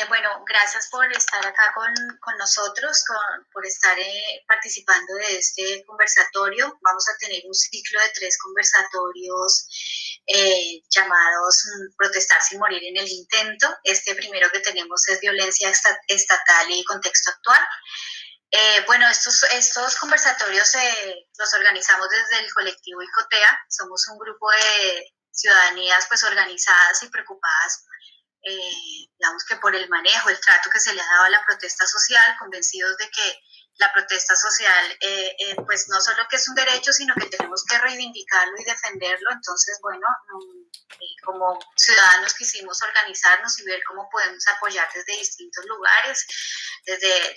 Bueno, gracias por estar acá con nosotros, por estar participando de este conversatorio. Vamos a tener un ciclo de 3 conversatorios llamados Protestar sin morir en el intento. Este primero que tenemos es violencia estatal y contexto actual. Bueno, estos conversatorios los organizamos desde el colectivo ICOTEA. Somos un grupo de ciudadanías pues organizadas y preocupadas, digamos que por el manejo, el trato que se le ha dado a la protesta social, convencidos de que la protesta social, pues no solo que es un derecho, sino que tenemos que reivindicarlo y defenderlo. Entonces, bueno, como ciudadanos quisimos organizarnos y ver cómo podemos apoyar desde distintos lugares, desde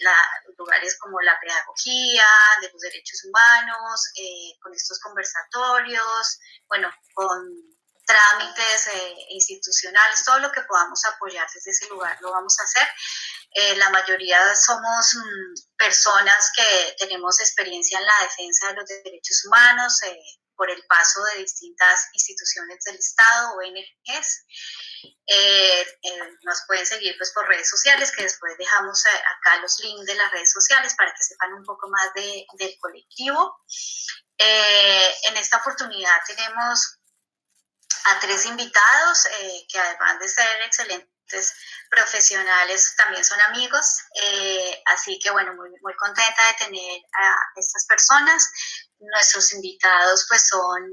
lugares como la pedagogía, de los derechos humanos, con estos conversatorios, bueno, con trámites institucionales, todo lo que podamos apoyar desde ese lugar lo vamos a hacer. La mayoría somos personas que tenemos experiencia en la defensa de los derechos humanos, por el paso de distintas instituciones del Estado, ONGs. Nos pueden seguir pues por redes sociales, que después dejamos acá los links de las redes sociales para que sepan un poco más del colectivo. En esta oportunidad tenemos a 3 invitados que además de ser excelentes profesionales también son amigos, así que bueno, muy contenta de tener a estas personas. Nuestros invitados pues son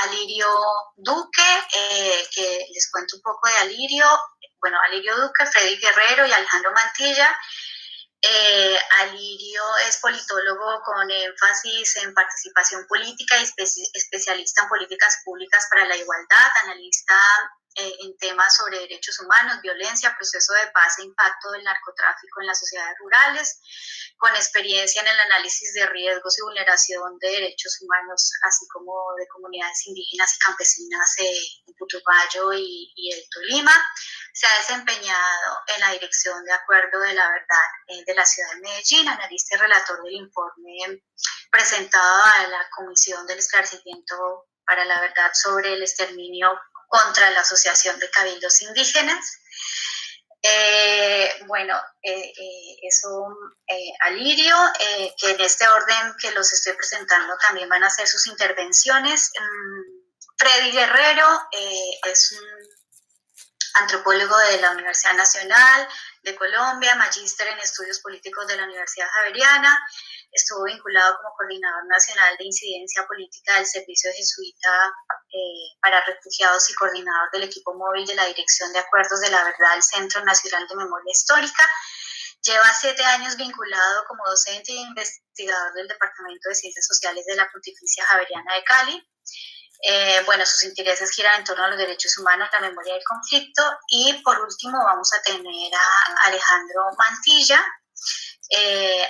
Alirio Duque, que les cuento un poco de Alirio. Bueno, Alirio Duque, Freddy Guerrero y Alejandro Mantilla. Alirio es politólogo con énfasis en participación política y especialista en políticas públicas para la igualdad, analista en temas sobre derechos humanos, violencia, proceso de paz e impacto del narcotráfico en las sociedades rurales, con experiencia en el análisis de riesgos y vulneración de derechos humanos, así como de comunidades indígenas y campesinas en Putumayo y el Tolima. Se ha desempeñado en la dirección de Acuerdo de la Verdad de la Ciudad de Medellín, analista y relator del informe presentado a la Comisión del Esclarecimiento para la Verdad sobre el exterminio contra la Asociación de Cabildos Indígenas. Bueno, eso, Alirio, que en este orden que los estoy presentando también van a hacer sus intervenciones. Freddy Guerrero es un antropólogo de la Universidad Nacional de Colombia, magíster en estudios políticos de la Universidad Javeriana, estuvo vinculado como coordinador nacional de incidencia política del Servicio Jesuita para Refugiados y coordinador del equipo móvil de la Dirección de Acuerdos de la Verdad del Centro Nacional de Memoria Histórica. Lleva 7 años vinculado como docente e investigador del Departamento de Ciencias Sociales de la Pontificia Javeriana de Cali. Bueno, sus intereses giran en torno a los derechos humanos, la memoria del conflicto. Y por último vamos a tener a Alejandro Mantilla.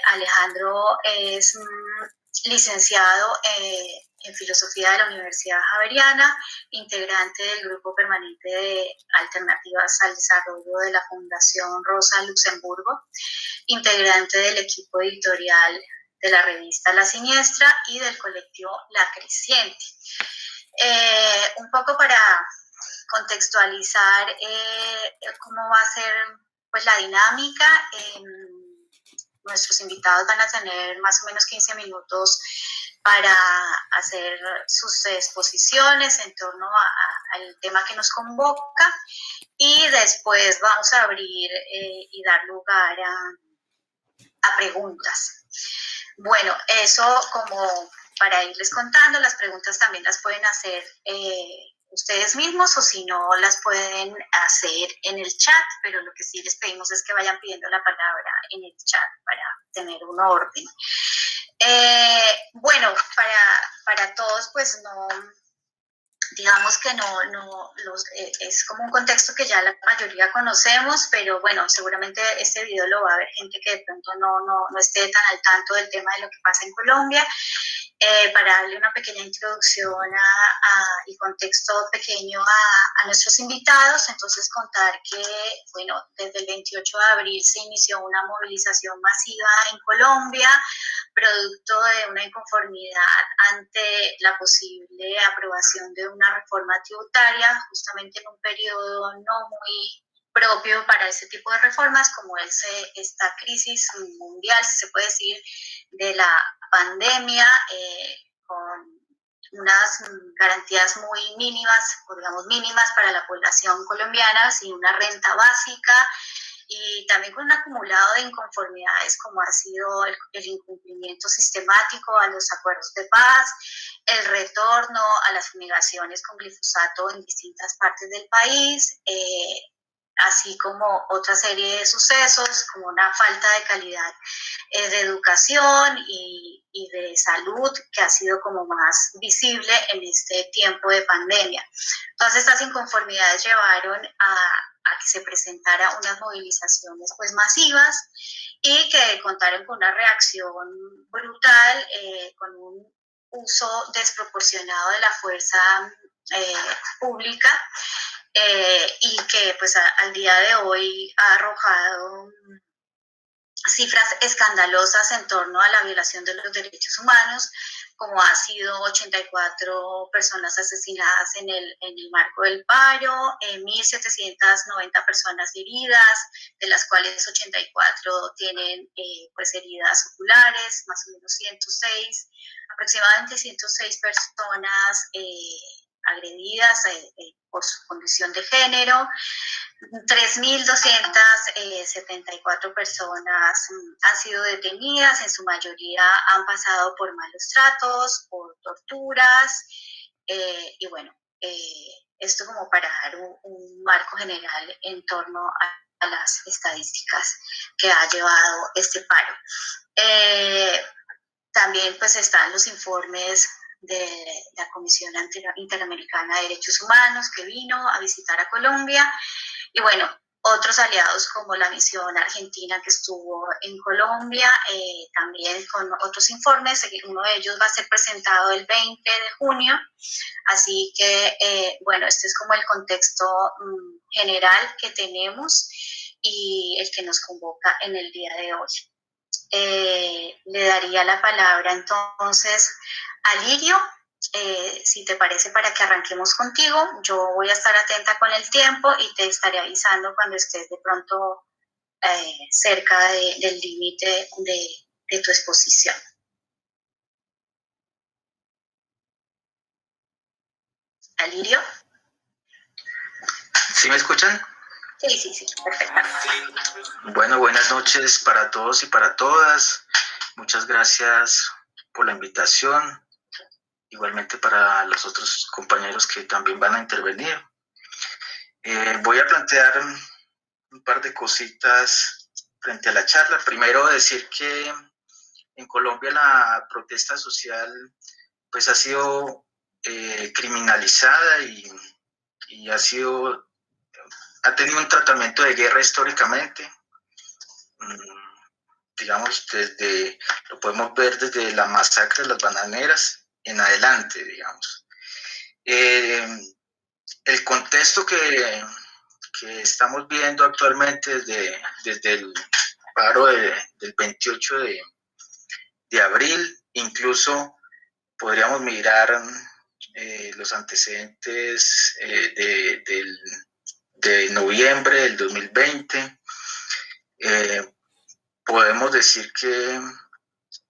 Alejandro es licenciado en Filosofía de la Universidad Javeriana, integrante del Grupo Permanente de Alternativas al Desarrollo de la Fundación Rosa Luxemburgo, integrante del equipo editorial de la revista La Siniestra y del colectivo La Creciente. Un poco para contextualizar cómo va a ser pues la dinámica. Nuestros invitados van a tener más o menos 15 minutos para hacer sus exposiciones en torno al tema que nos convoca, y después vamos a abrir y dar lugar a preguntas. Bueno, eso como para irles contando. Las preguntas también las pueden hacer ustedes mismos, o si no, las pueden hacer en el chat, pero lo que sí les pedimos es que vayan pidiendo la palabra en el chat para tener un orden. Bueno, para todos, pues no, digamos que es como un contexto que ya la mayoría conocemos, pero bueno, seguramente este video lo va a ver gente que de pronto no esté tan al tanto del tema de lo que pasa en Colombia. Para darle una pequeña introducción y contexto pequeño a nuestros invitados. Entonces, contar que, bueno, desde el 28 de abril se inició una movilización masiva en Colombia, producto de una inconformidad ante la posible aprobación de una reforma tributaria, justamente en un periodo no muy propio para este tipo de reformas, como es esta crisis mundial, si se puede decir, de la pandemia, con unas garantías muy mínimas, o digamos mínimas para la población colombiana, sin una renta básica, y también con un acumulado de inconformidades como ha sido el incumplimiento sistemático a los acuerdos de paz, el retorno a las fumigaciones con glifosato en distintas partes del país, así como otra serie de sucesos como una falta de calidad de educación y de salud que ha sido como más visible en este tiempo de pandemia. Todas estas inconformidades llevaron a que se presentara unas movilizaciones pues masivas y que contaron con una reacción brutal, con un uso desproporcionado de la fuerza pública, y que pues al día de hoy ha arrojado cifras escandalosas en torno a la violación de los derechos humanos, como ha sido 84 personas asesinadas en el marco del paro, 1.790 personas heridas, de las cuales 84 tienen pues heridas oculares, más o menos 106, aproximadamente 106 personas agredidas por su condición de género, 3.274 personas han sido detenidas, en su mayoría han pasado por malos tratos, por torturas, y bueno, esto como para dar un marco general en torno a las estadísticas que ha llevado este paro. También pues están los informes de la Comisión Interamericana de Derechos Humanos que vino a visitar a Colombia, y bueno, otros aliados como la misión argentina que estuvo en Colombia, también con otros informes. Uno de ellos va a ser presentado el 20 de junio, así que bueno, este es como el contexto general que tenemos y el que nos convoca en el día de hoy. Le daría la palabra entonces a Lirio, si te parece, para que arranquemos contigo. Yo voy a estar atenta con el tiempo y te estaré avisando cuando estés de pronto cerca del límite de tu exposición. ¿Alirio? ¿Sí me escuchan? Sí, perfecto. Bueno, buenas noches para todos y para todas. Muchas gracias por la invitación. Igualmente para los otros compañeros que también van a intervenir. Voy a plantear un par de cositas frente a la charla. Primero decir que en Colombia la protesta social pues ha sido criminalizada y ha tenido un tratamiento de guerra históricamente. Digamos, lo podemos ver desde la masacre de las bananeras en adelante, digamos. El contexto que estamos viendo actualmente desde el paro del 28 de abril, incluso podríamos mirar los antecedentes de noviembre del 2020. Podemos decir que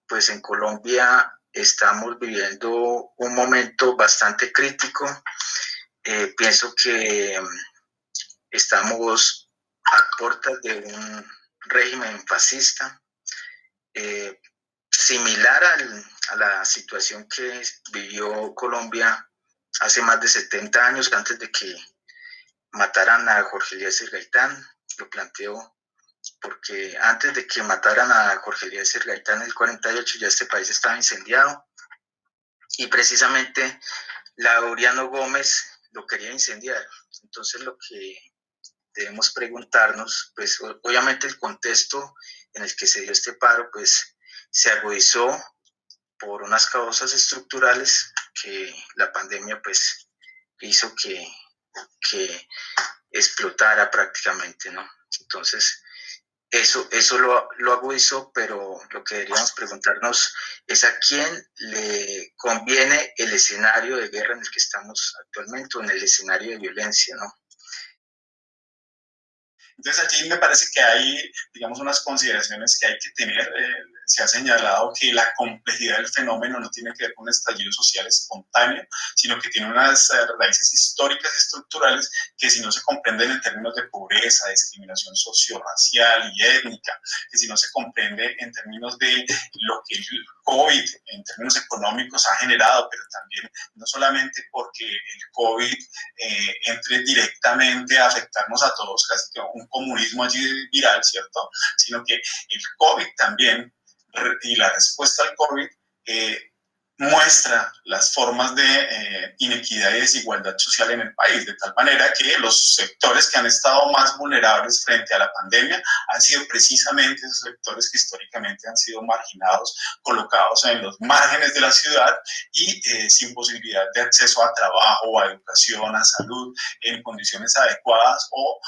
pues en Colombia estamos viviendo un momento bastante crítico. Pienso que estamos a puertas de un régimen fascista, similar a la situación que vivió Colombia hace más de 70 años, antes de que mataran a Jorge Eliezer Gaitán. Lo planteo porque antes de que mataran a Jorge Eliezer Gaitán en el 48 ya este país estaba incendiado, y precisamente Laureano Gómez lo quería incendiar. Entonces lo que debemos preguntarnos, pues obviamente el contexto en el que se dio este paro pues se agudizó por unas causas estructurales que la pandemia pues hizo que explotara prácticamente, ¿no? Entonces eso lo agudizó, pero lo que deberíamos preguntarnos es a quién le conviene el escenario de guerra en el que estamos actualmente, o en el escenario de violencia, ¿no? Entonces allí me parece que hay, digamos, unas consideraciones que hay que tener. Se ha señalado que la complejidad del fenómeno no tiene que ver con un estallido social espontáneo, sino que tiene unas raíces históricas y estructurales que si no se comprenden en términos de pobreza, discriminación socioracial y étnica, que si no se comprende en términos de lo que el COVID en términos económicos ha generado, pero también no solamente porque el COVID entre directamente a afectarnos a todos, casi que un comunismo allí viral, ¿cierto? Sino que el COVID también y la respuesta al COVID muestra las formas de inequidad y desigualdad social en el país, de tal manera que los sectores que han estado más vulnerables frente a la pandemia han sido precisamente esos sectores que históricamente han sido marginados, colocados en los márgenes de la ciudad y sin posibilidad de acceso a trabajo, a educación, a salud, en condiciones adecuadas o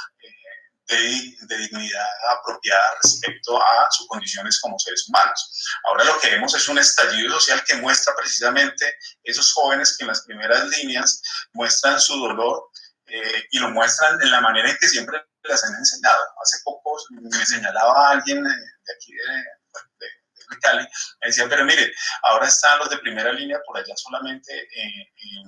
de dignidad apropiada respecto a sus condiciones como seres humanos. Ahora lo que vemos es un estallido social que muestra precisamente esos jóvenes que en las primeras líneas muestran su dolor y lo muestran en la manera en que siempre les han enseñado. Hace poco me señalaba alguien de aquí de Cali, me decía, pero mire, ahora están los de primera línea por allá solamente en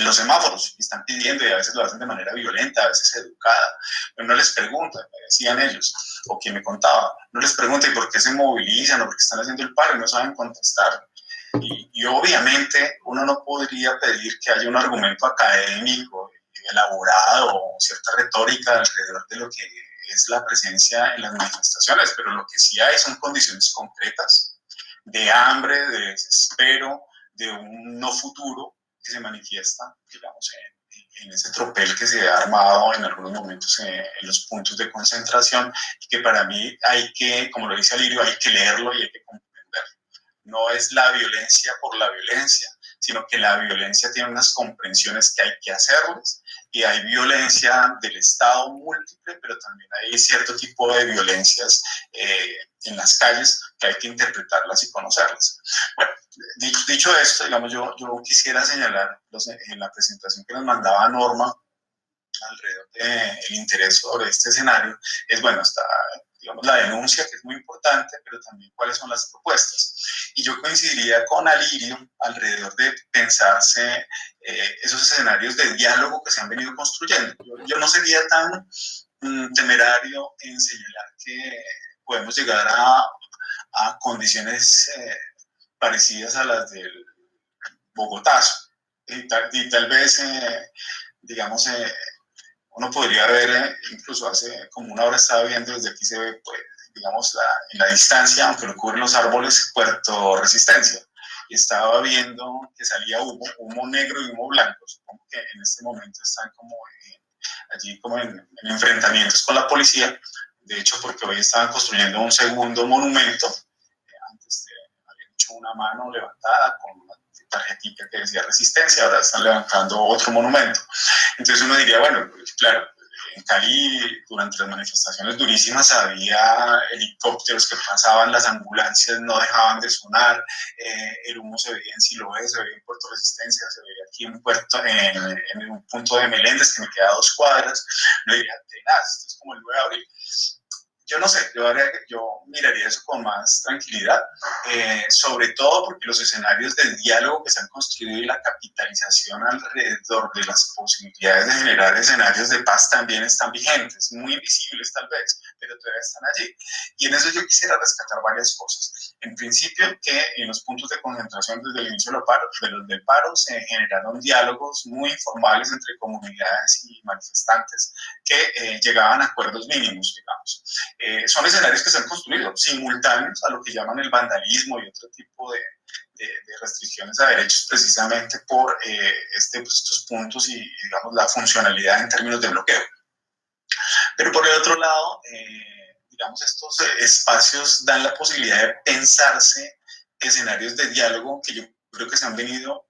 los semáforos y están pidiendo y a veces lo hacen de manera violenta, a veces educada. Pero no les pregunta, me decían ellos, o quien me contaba, no les pregunta ¿y por qué se movilizan o por qué están haciendo el paro? Y no saben contestar. Y obviamente uno no podría pedir que haya un argumento académico elaborado o cierta retórica alrededor de lo que es la presencia en las manifestaciones, pero lo que sí hay son condiciones concretas de hambre, de desespero, de un no futuro que se manifiesta, digamos, en ese tropel que se ha armado en algunos momentos en los puntos de concentración, que para mí hay que, como lo dice Alirio, hay que leerlo y hay que comprenderlo. No es la violencia por la violencia, sino que la violencia tiene unas comprensiones que hay que hacerles y hay violencia del Estado múltiple, pero también hay cierto tipo de violencias en las calles que hay que interpretarlas y conocerlas. Bueno, dicho esto, digamos, yo quisiera señalar en la presentación que nos mandaba Norma alrededor del interés sobre este escenario, es bueno, está digamos, la denuncia, que es muy importante, pero también cuáles son las propuestas. Y yo coincidiría con Alirio alrededor de pensarse esos escenarios de diálogo que se han venido construyendo. Yo no sería tan temerario en señalar que podemos llegar a condiciones parecidas a las del Bogotazo. Y tal vez, digamos, uno podría ver, incluso hace como una hora estaba viendo, desde aquí se ve, pues, digamos, en la distancia, aunque lo cubren los árboles, Puerto Resistencia. Y estaba viendo que salía humo negro y humo blanco. Supongo que en este momento están como allí como en enfrentamientos con la policía. De hecho, porque hoy estaban construyendo un segundo monumento. Antes habían hecho una mano levantada con una tarjetita que decía Resistencia, ahora están levantando otro monumento. Entonces uno diría, bueno, pues, claro, en Cali durante las manifestaciones durísimas había helicópteros que pasaban, las ambulancias no dejaban de sonar, el humo se veía en Siloé, se veía en Puerto Resistencia, se veía aquí en un punto de Meléndez que me queda a 2 cuadras. No diría, tenaz, esto es como el 9 de abril. Yo no sé, yo miraría eso con más tranquilidad, sobre todo porque los escenarios de diálogo que se han construido y la capitalización alrededor de las posibilidades de generar escenarios de paz también están vigentes, muy invisibles tal vez, pero todavía están allí. Y en eso yo quisiera rescatar varias cosas. En principio, que en los puntos de concentración desde el inicio del paro se generaron diálogos muy informales entre comunidades y manifestantes que llegaban a acuerdos mínimos, digamos. Son escenarios que se han construido simultáneos a lo que llaman el vandalismo y otro tipo de restricciones a derechos precisamente por estos puntos y digamos la funcionalidad en términos de bloqueo. Pero por el otro lado, digamos, estos espacios dan la posibilidad de pensarse escenarios de diálogo que yo creo que se han venido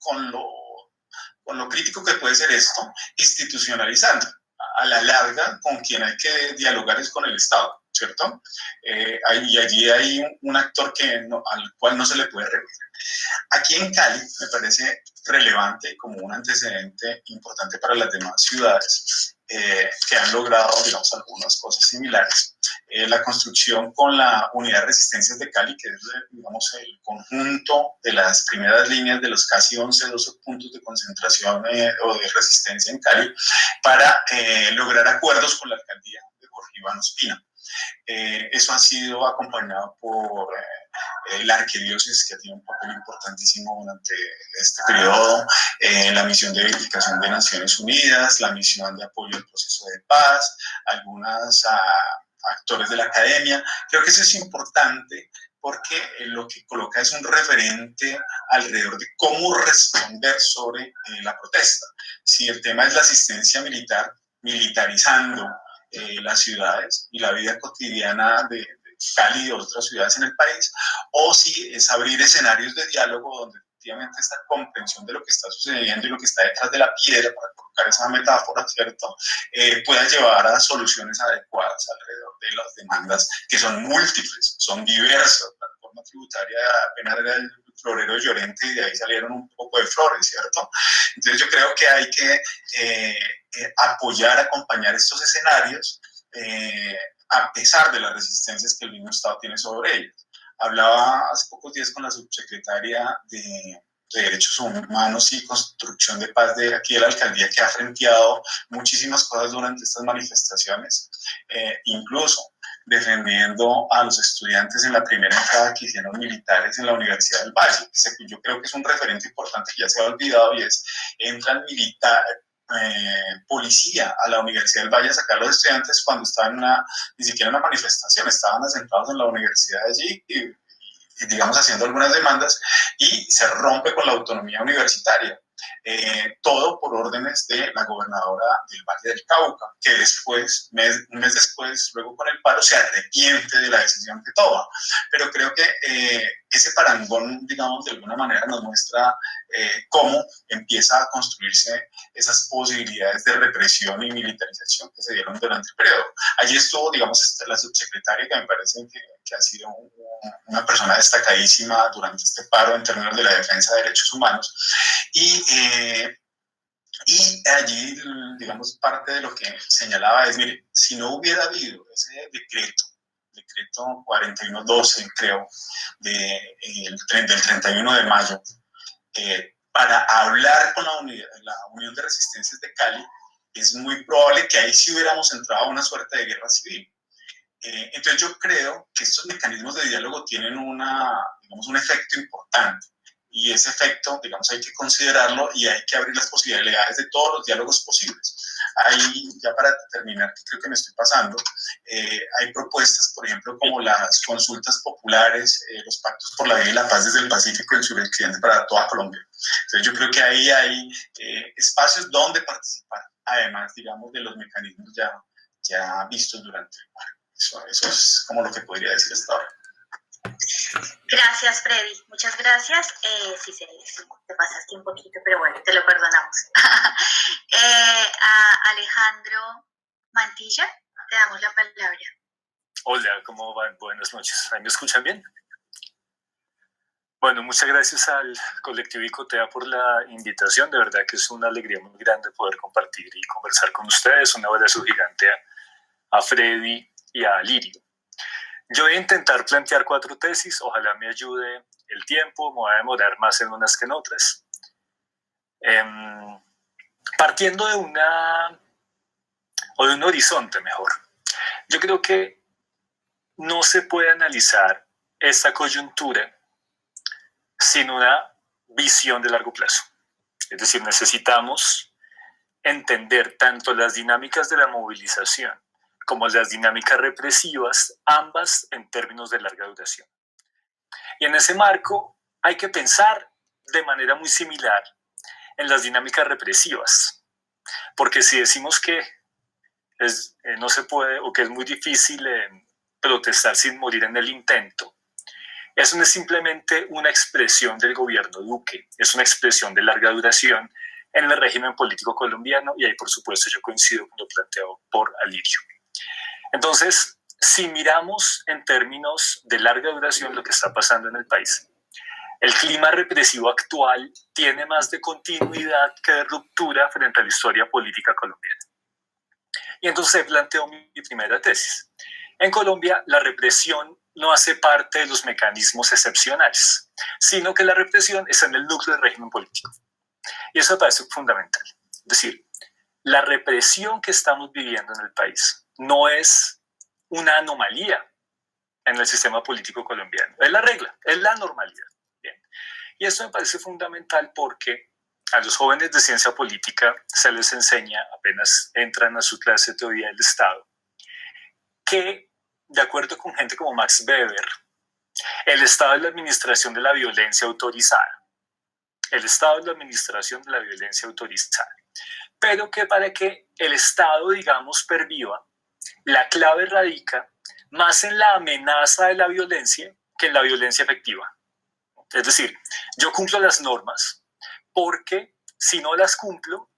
con lo crítico que puede ser esto, institucionalizando. A la larga, con quien hay que dialogar es con el Estado, ¿cierto? Y allí hay un actor al cual no se le puede revisar. Aquí en Cali me parece relevante como un antecedente importante para las demás ciudades que han logrado, digamos, algunas cosas similares. La construcción con la Unidad de Resistencias de Cali, que es, digamos, el conjunto de las primeras líneas de los casi 12 puntos de concentración o de resistencia en Cali, para lograr acuerdos con la alcaldía de Jorge Iván Ospina. Eso ha sido acompañado por la arquidiócesis, que tiene un papel importantísimo durante este periodo, la misión de verificación de Naciones Unidas, la misión de apoyo al proceso de paz, algunos actores de la academia. Creo que eso es importante porque lo que coloca es un referente alrededor de cómo responder sobre la protesta. Si el tema es la asistencia militar, militarizando las ciudades y la vida cotidiana de Cali y de otras ciudades en el país, o si es abrir escenarios de diálogo donde efectivamente esta comprensión de lo que está sucediendo y lo que está detrás de la piedra, para colocar esa metáfora, ¿cierto?, pueda llevar a soluciones adecuadas alrededor de las demandas, que son múltiples, son diversas. La reforma tributaria apenas era el florero de Llorente y de ahí salieron un poco de flores, ¿cierto? Entonces yo creo que hay que apoyar, acompañar estos escenarios, a pesar de las resistencias que el mismo Estado tiene sobre ellos. Hablaba hace pocos días con la subsecretaria de Derechos Humanos y Construcción de Paz de aquí de la alcaldía, que ha frenteado muchísimas cosas durante estas manifestaciones, incluso defendiendo a los estudiantes en la primera entrada que hicieron militares en la Universidad del Valle. Yo creo que es un referente importante que ya se ha olvidado, y es: entran militares, policía a la Universidad del Valle a sacar a los estudiantes cuando estaban ni siquiera en una manifestación, estaban asentados en la universidad allí y digamos haciendo algunas demandas, y se rompe con la autonomía universitaria. Todo por órdenes de la gobernadora del Valle del Cauca, que después, un mes después, luego con el paro, se arrepiente de la decisión que toma. Pero creo que ese parangón, digamos, de alguna manera nos muestra cómo empieza a construirse esas posibilidades de represión y militarización que se dieron durante el periodo. Allí estuvo, digamos, la subsecretaria, que me parece que ha sido una persona destacadísima durante este paro en términos de la defensa de derechos humanos. Y allí, digamos, parte de lo que señalaba es: mire, si no hubiera habido ese decreto 4112, creo, del 31 de mayo, para hablar con la Unión de Resistencias de Cali, es muy probable que ahí sí hubiéramos entrado a una suerte de guerra civil. Entonces yo creo que estos mecanismos de diálogo tienen un efecto importante, y ese efecto, digamos, hay que considerarlo y hay que abrir las posibilidades de todos los diálogos posibles. Ahí, ya para terminar, que creo que me estoy pasando, hay propuestas, por ejemplo, como las consultas populares, los pactos por la vida y la paz desde el Pacífico y el suroccidente para toda Colombia. Entonces yo creo que ahí hay espacios donde participar, además, digamos, de los mecanismos ya vistos durante el paro. Eso es como lo que podría decir hasta ahora. Gracias, Freddy. Muchas gracias. Sí, te pasaste un poquito, pero bueno, te lo perdonamos. A Alejandro Mantilla, te damos la palabra. Hola, ¿cómo van? Buenas noches. ¿Me escuchan bien? Bueno, muchas gracias al colectivo Icotea por la invitación. De verdad que es una alegría muy grande poder compartir y conversar con ustedes. Un abrazo gigante a Freddy y a Lirio. Yo voy a intentar plantear 4 tesis, ojalá me ayude el tiempo, me voy a demorar más en unas que en otras. Partiendo de un horizonte mejor. Yo creo que no se puede analizar esta coyuntura sin una visión de largo plazo. Es decir, necesitamos entender tanto las dinámicas de la movilización como las dinámicas represivas, ambas en términos de larga duración. Y en ese marco hay que pensar de manera muy similar en las dinámicas represivas, porque si decimos que no se puede o que es muy difícil protestar sin morir en el intento, eso no es simplemente una expresión del gobierno Duque, es una expresión de larga duración en el régimen político colombiano, y ahí por supuesto yo coincido con lo planteado por Alirio. Entonces, si miramos en términos de larga duración lo que está pasando en el país, el clima represivo actual tiene más de continuidad que de ruptura frente a la historia política colombiana. Y entonces planteo mi primera tesis. En Colombia, la represión no hace parte de los mecanismos excepcionales, sino que la represión está en el núcleo del régimen político. Y eso me parece fundamental. Es decir, la represión que estamos viviendo en el país no es una anomalía en el sistema político colombiano. Es la regla, es la normalidad. Bien. Y eso me parece fundamental porque a los jóvenes de ciencia política se les enseña, apenas entran a su clase de teoría del Estado, que, de acuerdo con gente como Max Weber, el Estado es la administración de la violencia autorizada. El Estado es la administración de la violencia autorizada. Pero que para que el Estado, digamos, perviva, la clave radica más en la amenaza de la violencia que en la violencia efectiva. Es decir, yo cumplo las normas porque si no las cumplo,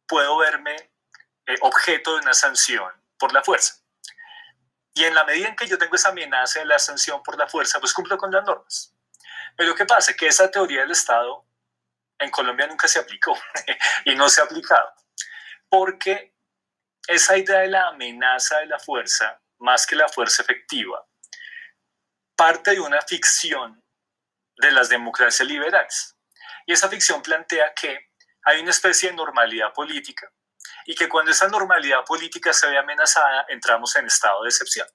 puedo verme objeto de una sanción por la fuerza. Y en la medida en que yo tengo esa amenaza de la sanción por la fuerza, pues cumplo con las normas. Pero ¿qué pasa? Que esa teoría del Estado en Colombia nunca se aplicó y no se ha aplicado. Porque esa idea de la amenaza de la fuerza, más que la fuerza efectiva, parte de una ficción de las democracias liberales. Y esa ficción plantea que hay una especie de normalidad política y que cuando esa normalidad política se ve amenazada, entramos en estado de excepción.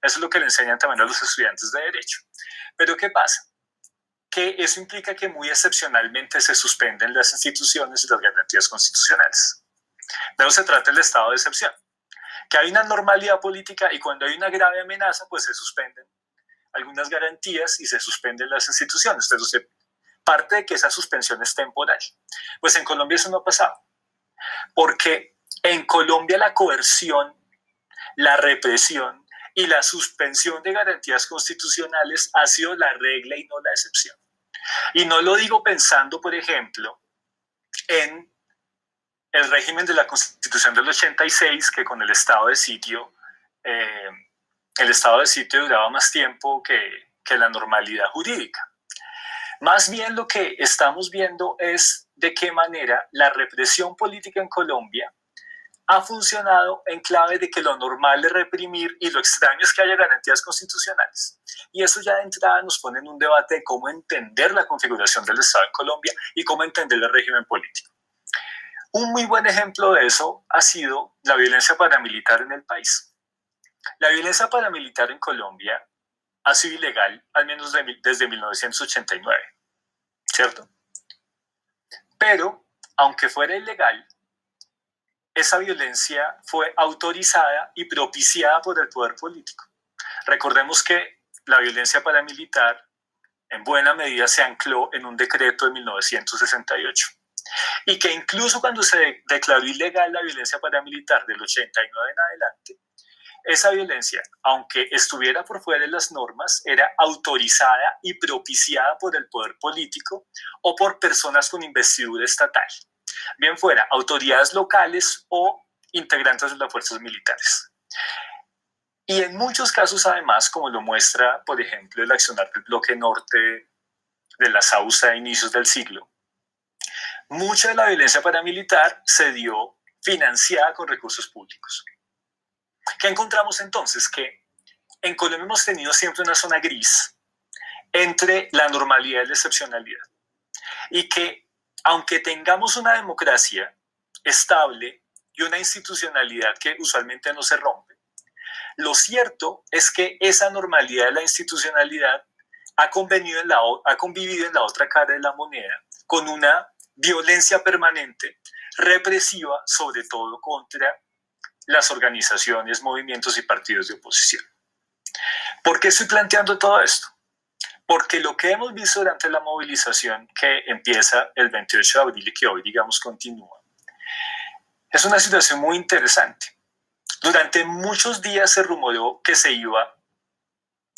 Eso es lo que le enseñan también a los estudiantes de Derecho. Pero ¿qué pasa? Que eso implica que muy excepcionalmente se suspenden las instituciones y las garantías constitucionales. De eso se trata el estado de excepción. Que hay una normalidad política y cuando hay una grave amenaza, pues se suspenden algunas garantías y se suspenden las instituciones. Entonces, parte de que esa suspensión es temporal. Pues en Colombia eso no ha pasado. Porque en Colombia la coerción, la represión y la suspensión de garantías constitucionales ha sido la regla y no la excepción. Y no lo digo pensando, por ejemplo, en el régimen de la Constitución del 86, que con el estado de sitio duraba más tiempo que la normalidad jurídica. Más bien lo que estamos viendo es de qué manera la represión política en Colombia ha funcionado en clave de que lo normal es reprimir y lo extraño es que haya garantías constitucionales. Y eso ya de entrada nos pone en un debate de cómo entender la configuración del Estado en Colombia y cómo entender el régimen político. Un muy buen ejemplo de eso ha sido la violencia paramilitar en el país. La violencia paramilitar en Colombia ha sido ilegal al menos desde 1989, ¿cierto? Pero, aunque fuera ilegal, esa violencia fue autorizada y propiciada por el poder político. Recordemos que la violencia paramilitar en buena medida se ancló en un decreto de 1968 y que incluso cuando se declaró ilegal la violencia paramilitar del 89 en adelante, esa violencia, aunque estuviera por fuera de las normas, era autorizada y propiciada por el poder político o por personas con investidura estatal, bien fuera autoridades locales o integrantes de las fuerzas militares. Y en muchos casos, además, como lo muestra, por ejemplo, el accionar del bloque norte de la Sausa a inicios del siglo, mucha de la violencia paramilitar se dio financiada con recursos públicos. ¿Qué encontramos entonces? Que en Colombia hemos tenido siempre una zona gris entre la normalidad y la excepcionalidad. Y que aunque tengamos una democracia estable y una institucionalidad que usualmente no se rompe, lo cierto es que esa normalidad de la institucionalidad ha convivido en la otra cara de la moneda con una violencia permanente, represiva, sobre todo contra las organizaciones, movimientos y partidos de oposición. ¿Por qué estoy planteando todo esto? Porque lo que hemos visto durante la movilización que empieza el 28 de abril y que hoy, digamos, continúa, es una situación muy interesante. Durante muchos días se rumoró que se iba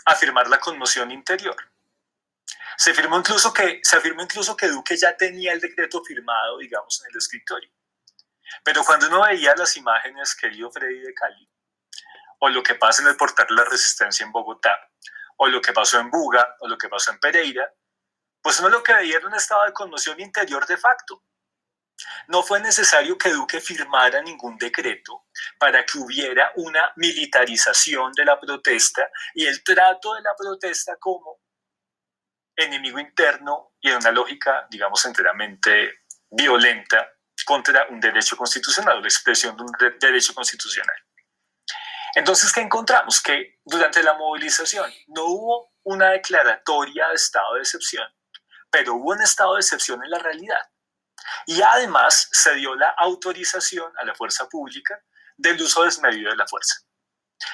a firmar la conmoción interior. Se afirmó incluso que Duque ya tenía el decreto firmado, digamos, en el escritorio. Pero cuando uno veía las imágenes, querido Freddy, de Cali, o lo que pasa en el portal de la Resistencia en Bogotá, o lo que pasó en Buga, o lo que pasó en Pereira, pues uno lo que veía era un estado de conmoción interior de facto. No fue necesario que Duque firmara ningún decreto para que hubiera una militarización de la protesta y el trato de la protesta como enemigo interno y en una lógica, digamos, enteramente violenta contra un derecho constitucional, la expresión de un derecho constitucional. Entonces, ¿qué encontramos? Que durante la movilización no hubo una declaratoria de estado de excepción, pero hubo un estado de excepción en la realidad. Y además se dio la autorización a la fuerza pública del uso desmedido de la fuerza.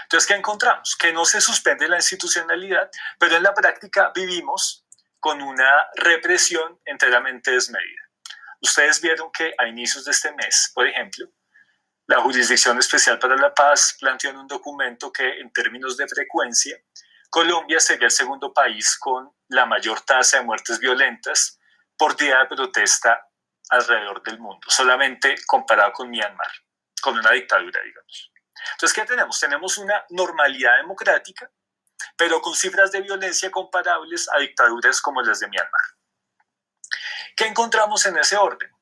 Entonces, ¿qué encontramos? Que no se suspende la institucionalidad, pero en la práctica vivimos con una represión enteramente desmedida. Ustedes vieron que a inicios de este mes, por ejemplo, la Jurisdicción Especial para la Paz planteó en un documento que en términos de frecuencia, Colombia sería el segundo país con la mayor tasa de muertes violentas por día de protesta alrededor del mundo, solamente comparado con Myanmar, con una dictadura, digamos. Entonces, ¿qué tenemos? Tenemos una normalidad democrática, pero con cifras de violencia comparables a dictaduras como las de Myanmar. ¿Qué encontramos en ese orden?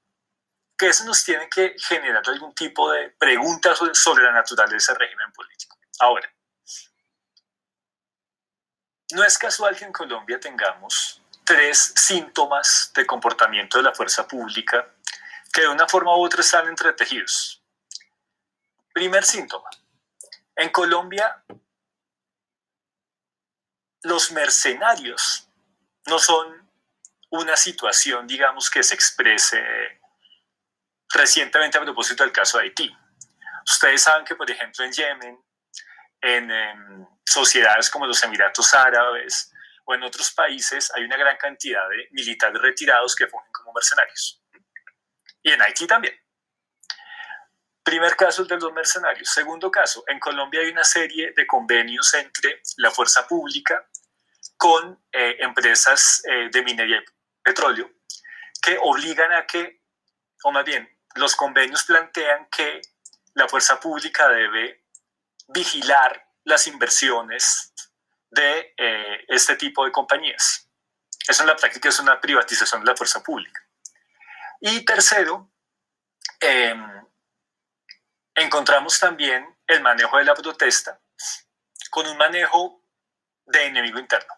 Que eso nos tiene que generar algún tipo de preguntas sobre la naturaleza del régimen político. Ahora, no es casual que en Colombia tengamos 3 síntomas de comportamiento de la fuerza pública que de una forma u otra están entretejidos. Primer síntoma. En Colombia, los mercenarios no son una situación, digamos, que se exprese recientemente a propósito del caso de Haití. Ustedes saben que, por ejemplo, en Yemen, en sociedades como los Emiratos Árabes o en otros países hay una gran cantidad de militares retirados que fungen como mercenarios. Y en Haití también. Primer caso, el de los mercenarios. Segundo caso, en Colombia hay una serie de convenios entre la fuerza pública con empresas de minería y petróleo que obligan a que, o más bien, los convenios plantean que la fuerza pública debe vigilar las inversiones de este tipo de compañías. Eso en la práctica es una privatización de la fuerza pública. Y tercero, encontramos también el manejo de la protesta con un manejo de enemigo interno.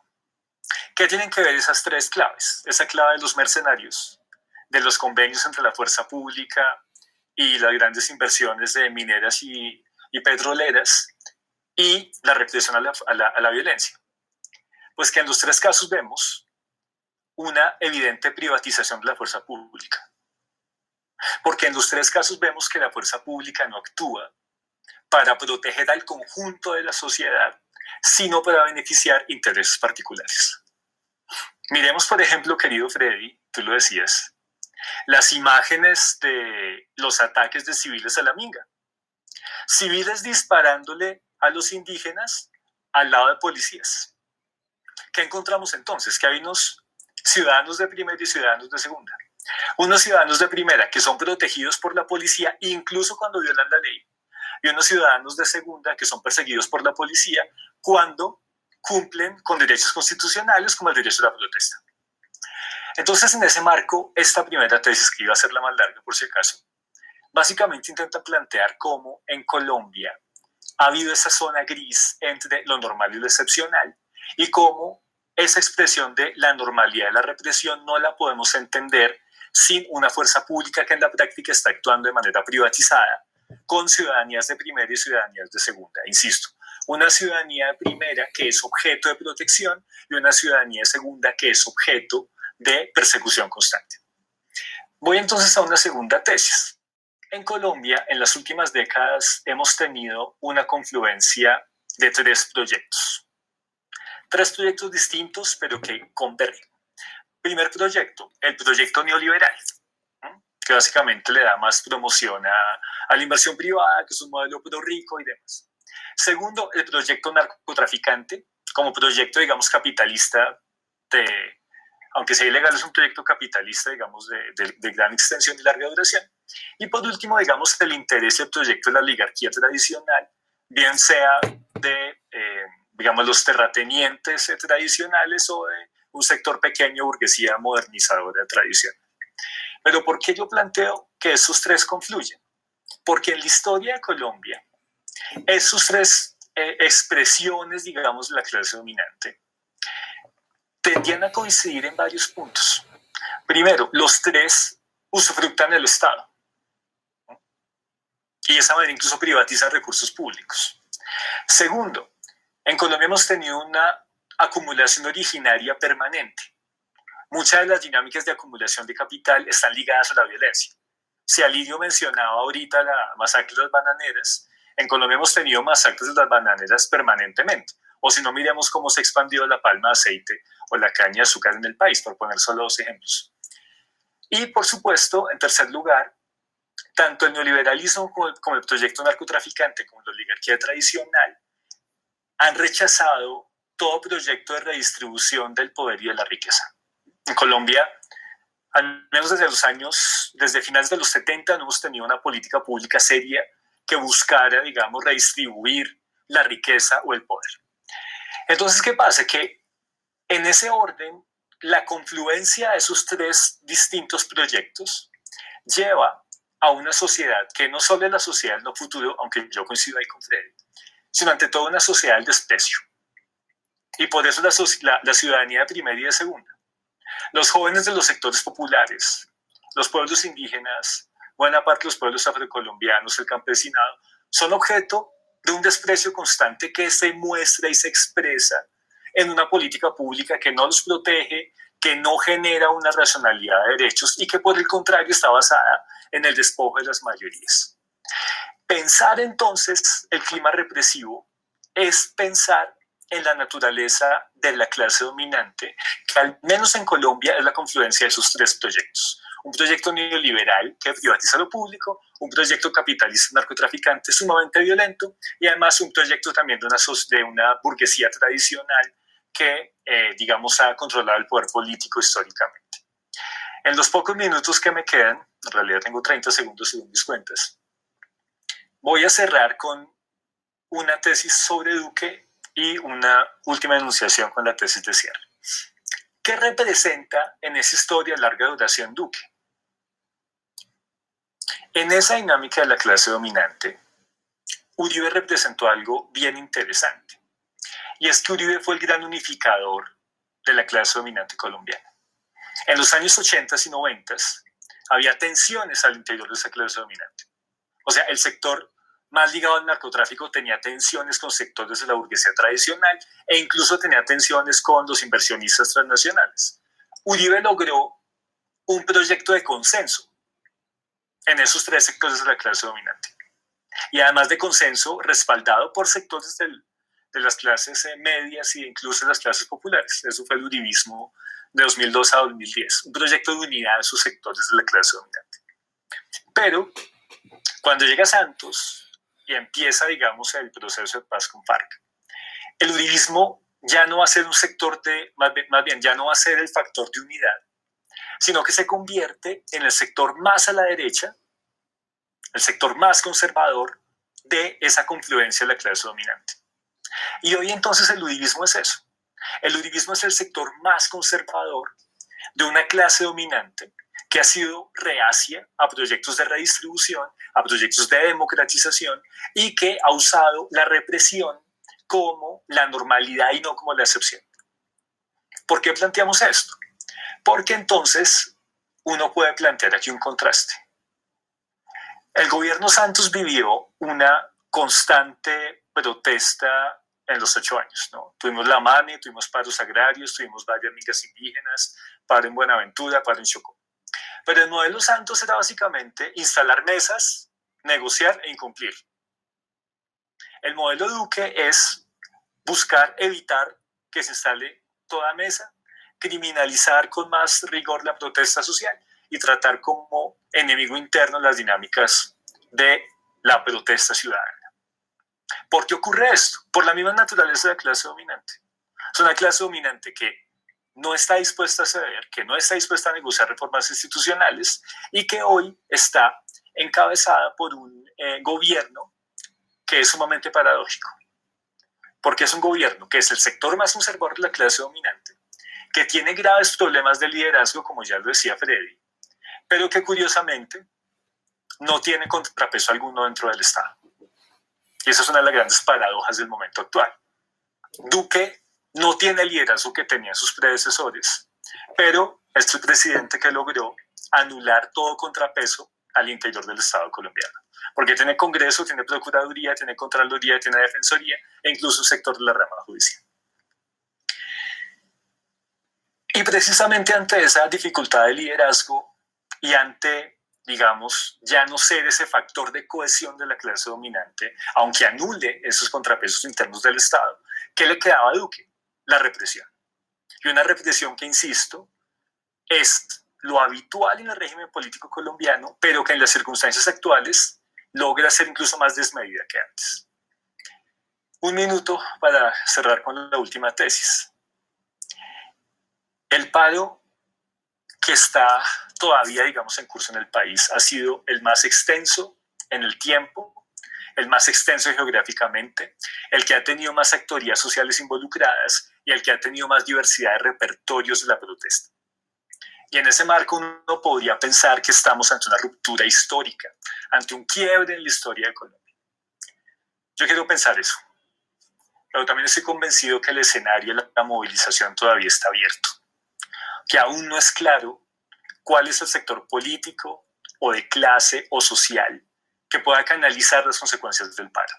¿Qué tienen que ver esas 3 claves? Esa clave de los mercenarios, de los convenios entre la fuerza pública y las grandes inversiones de mineras y petroleras, y la represión a la violencia. Pues que en los 3 casos vemos una evidente privatización de la fuerza pública. Porque en los 3 casos vemos que la fuerza pública no actúa para proteger al conjunto de la sociedad, sino para beneficiar intereses particulares. Miremos, por ejemplo, querido Freddy, tú lo decías, las imágenes de los ataques de civiles a la Minga. Civiles disparándole a los indígenas al lado de policías. ¿Qué encontramos entonces? Que hay unos ciudadanos de primera y ciudadanos de segunda. Unos ciudadanos de primera que son protegidos por la policía incluso cuando violan la ley, y unos ciudadanos de segunda que son perseguidos por la policía cuando cumplen con derechos constitucionales como el derecho a la protesta. Entonces, en ese marco, esta primera tesis, que iba a ser la más larga por si acaso, básicamente intenta plantear cómo en Colombia ha habido esa zona gris entre lo normal y lo excepcional, y cómo esa expresión de la normalidad de la represión no la podemos entender sin una fuerza pública que en la práctica está actuando de manera privatizada, con ciudadanías de primera y ciudadanías de segunda. Insisto, una ciudadanía de primera que es objeto de protección y una ciudadanía de segunda que es objeto de persecución constante. Voy entonces a una segunda tesis. En Colombia, en las últimas décadas, hemos tenido una confluencia de 3 proyectos. 3 proyectos distintos, pero que convergen. Primer proyecto, el proyecto neoliberal, que básicamente le da más promoción a la inversión privada, que es un modelo pro rico y demás. Segundo, el proyecto narcotraficante, como proyecto, digamos, capitalista, aunque sea ilegal, es un proyecto capitalista, digamos, de gran extensión y larga duración. Y por último, digamos, el interés del proyecto de la oligarquía tradicional, bien sea de, digamos, los terratenientes tradicionales o de un sector pequeño, burguesía modernizadora tradicional. Pero ¿por qué yo planteo que esos tres confluyen? Porque en la historia de Colombia, esos tres expresiones, digamos, de la clase dominante, tendían a coincidir en varios puntos. Primero, los tres usufructan del Estado. Y de esa manera incluso privatizan recursos públicos. Segundo, en Colombia hemos tenido una acumulación originaria permanente. Muchas de las dinámicas de acumulación de capital están ligadas a la violencia. Si Alirio mencionaba ahorita la masacre de las bananeras, en Colombia hemos tenido masacres de las bananeras permanentemente. O si no, miremos cómo se ha expandido la palma de aceite o la caña de azúcar en el país, por poner solo dos ejemplos. Y, por supuesto, en tercer lugar, tanto el neoliberalismo como el proyecto narcotraficante, como la oligarquía tradicional, han rechazado todo proyecto de redistribución del poder y de la riqueza. En Colombia, al menos desde finales de los 70, no hemos tenido una política pública seria que buscara, digamos, redistribuir la riqueza o el poder. Entonces, ¿qué pasa? Que en ese orden, la confluencia de esos tres distintos proyectos lleva a una sociedad que no solo es la sociedad del no futuro, aunque yo coincido ahí con Freddy, sino ante todo una sociedad del desprecio. Y por eso la ciudadanía de primera y de segunda. Los jóvenes de los sectores populares, los pueblos indígenas, buena parte de los pueblos afrocolombianos, el campesinado, son objeto de un desprecio constante que se muestra y se expresa en una política pública que no los protege, que no genera una racionalidad de derechos y que por el contrario está basada en el despojo de las mayorías. Pensar entonces el clima represivo es pensar en la naturaleza de la clase dominante, que al menos en Colombia es la confluencia de esos tres proyectos. Un proyecto neoliberal que privatiza lo público, un proyecto capitalista narcotraficante sumamente violento y además un proyecto también de una burguesía tradicional que, digamos, ha controlado el poder político históricamente. En los pocos minutos que me quedan, en realidad tengo 30 segundos según mis cuentas, voy a cerrar con una tesis sobre Duque y una última enunciación con la tesis de cierre. ¿Qué representa en esa historia de larga duración Duque? En esa dinámica de la clase dominante, Uribe representó algo bien interesante. Y es que Uribe fue el gran unificador de la clase dominante colombiana. En los años 80 y 90 había tensiones al interior de esa clase dominante. O sea, el sector más ligado al narcotráfico tenía tensiones con sectores de la burguesía tradicional e incluso tenía tensiones con los inversionistas transnacionales. Uribe logró un proyecto de consenso en esos tres sectores de la clase dominante. Y además de consenso respaldado por sectores de las clases medias e incluso de las clases populares. Eso fue el uribismo de 2002 a 2010. Un proyecto de unidad de esos sectores de la clase dominante. Pero cuando llega Santos y empieza, digamos, el proceso de paz con FARC, el uribismo ya no va a ser un sector más bien ya no va a ser el factor de unidad, sino que se convierte en el sector más a la derecha, el sector más conservador de esa confluencia de la clase dominante. Y hoy entonces el uribismo es eso. El uribismo es el sector más conservador de una clase dominante que ha sido reacia a proyectos de redistribución, a proyectos de democratización y que ha usado la represión como la normalidad y no como la excepción. ¿Por qué planteamos esto? Porque entonces uno puede plantear aquí un contraste. El gobierno Santos vivió una constante protesta en los 8 años, ¿no? Tuvimos la MANE, tuvimos paros agrarios, tuvimos varias migas indígenas, paro en Buenaventura, paro en Chocó. Pero el modelo Santos era básicamente instalar mesas, negociar e incumplir. El modelo Duque es buscar evitar que se instale toda mesa, criminalizar con más rigor la protesta social y tratar como enemigo interno las dinámicas de la protesta ciudadana. ¿Por qué ocurre esto? Por la misma naturaleza de la clase dominante. Es una clase dominante que no está dispuesta a ceder, que no está dispuesta a negociar reformas institucionales y que hoy está encabezada por un gobierno que es sumamente paradójico. Porque es un gobierno que es el sector más conservador de la clase dominante, que tiene graves problemas de liderazgo, como ya lo decía Freddy, pero que curiosamente no tiene contrapeso alguno dentro del Estado. Y esa es una de las grandes paradojas del momento actual. Duque no tiene el liderazgo que tenían sus predecesores, pero es el presidente que logró anular todo contrapeso al interior del Estado colombiano. Porque tiene Congreso, tiene Procuraduría, tiene Contraloría, tiene Defensoría e incluso un sector de la rama judicial. Y precisamente ante esa dificultad de liderazgo y ante, digamos, ya no ser ese factor de cohesión de la clase dominante, aunque anule esos contrapesos internos del Estado, ¿qué le quedaba a Duque? La represión. Y una represión que, insisto, es lo habitual en el régimen político colombiano, pero que en las circunstancias actuales logra ser incluso más desmedida que antes. Un minuto para cerrar con la última tesis. El paro que está todavía, digamos, en curso en el país ha sido el más extenso en el tiempo, el más extenso geográficamente, el que ha tenido más actorías sociales involucradas y el que ha tenido más diversidad de repertorios de la protesta. Y en ese marco uno podría pensar que estamos ante una ruptura histórica, ante un quiebre en la historia de Colombia. Yo quiero pensar eso, pero también estoy convencido que el escenario de la movilización todavía está abierto, que aún no es claro cuál es el sector político o de clase o social que pueda canalizar las consecuencias del paro.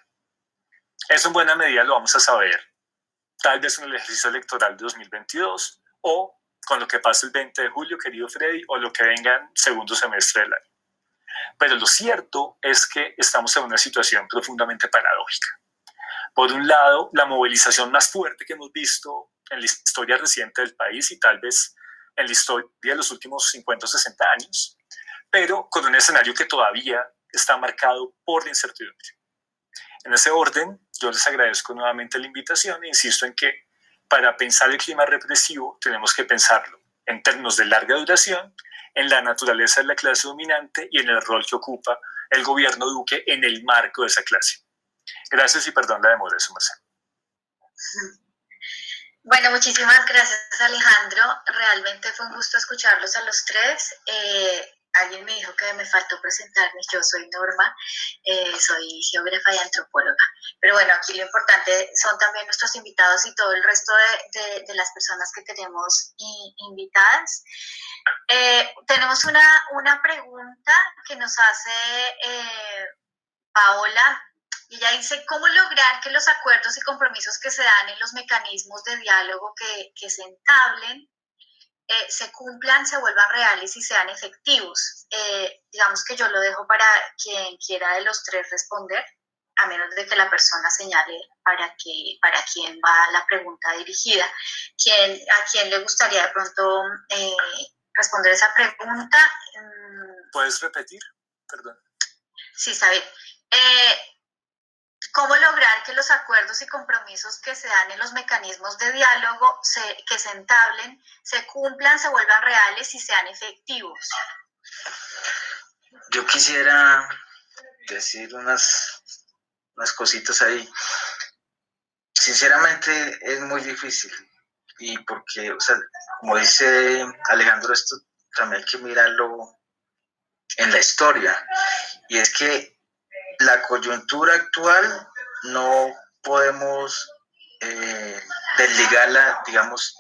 Eso en buena medida lo vamos a saber tal vez en el ejercicio electoral de 2022 o con lo que pase el 20 de julio, querido Freddy, o lo que venga en segundo semestre del año. Pero lo cierto es que estamos en una situación profundamente paradójica. Por un lado, la movilización más fuerte que hemos visto en la historia reciente del país y tal vez en la historia de los últimos 50 o 60 años, pero con un escenario que todavía está marcado por la incertidumbre. En ese orden, yo les agradezco nuevamente la invitación e insisto en que para pensar el clima represivo tenemos que pensarlo en términos de larga duración, en la naturaleza de la clase dominante y en el rol que ocupa el gobierno Duque en el marco de esa clase. Gracias y perdón la demora, su merced. Bueno, muchísimas gracias, Alejandro. Realmente fue un gusto escucharlos a los tres. Alguien me dijo que me faltó presentarme. Yo soy Norma, soy geógrafa y antropóloga. Pero bueno, aquí lo importante son también nuestros invitados y todo el resto de las personas que tenemos invitadas. Tenemos una pregunta que nos hace Paola. Y ella dice, ¿cómo lograr que los acuerdos y compromisos que se dan en los mecanismos de diálogo que se entablen se cumplan, se vuelvan reales y sean efectivos? Digamos que yo lo dejo para quien quiera de los tres responder, a menos de que la persona señale para quién va la pregunta dirigida. ¿A quién le gustaría de pronto responder esa pregunta? ¿Puedes repetir? Perdón. Sí, está bien. ¿Cómo lograr que los acuerdos y compromisos que se dan en los mecanismos de diálogo que se entablen, se cumplan, se vuelvan reales y sean efectivos? Yo quisiera decir unas cositas ahí. Sinceramente es muy difícil y porque, o sea, como dice Alejandro, esto también hay que mirarlo en la historia, y es que la coyuntura actual no podemos desligarla, digamos,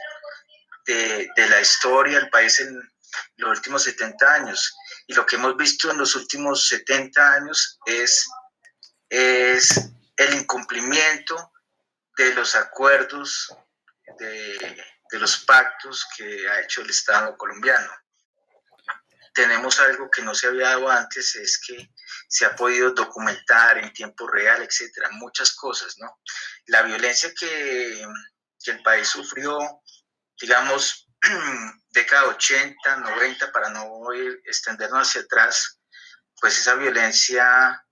de la historia del país en los últimos 70 años. Y lo que hemos visto en los últimos 70 años es el incumplimiento de los acuerdos, de los pactos que ha hecho el Estado colombiano. Tenemos algo que no se había dado antes, es que se ha podido documentar en tiempo real, etcétera, muchas cosas, ¿no? La violencia que el país sufrió, digamos, década 80, 90, para no extendernos hacia atrás, pues esa violencia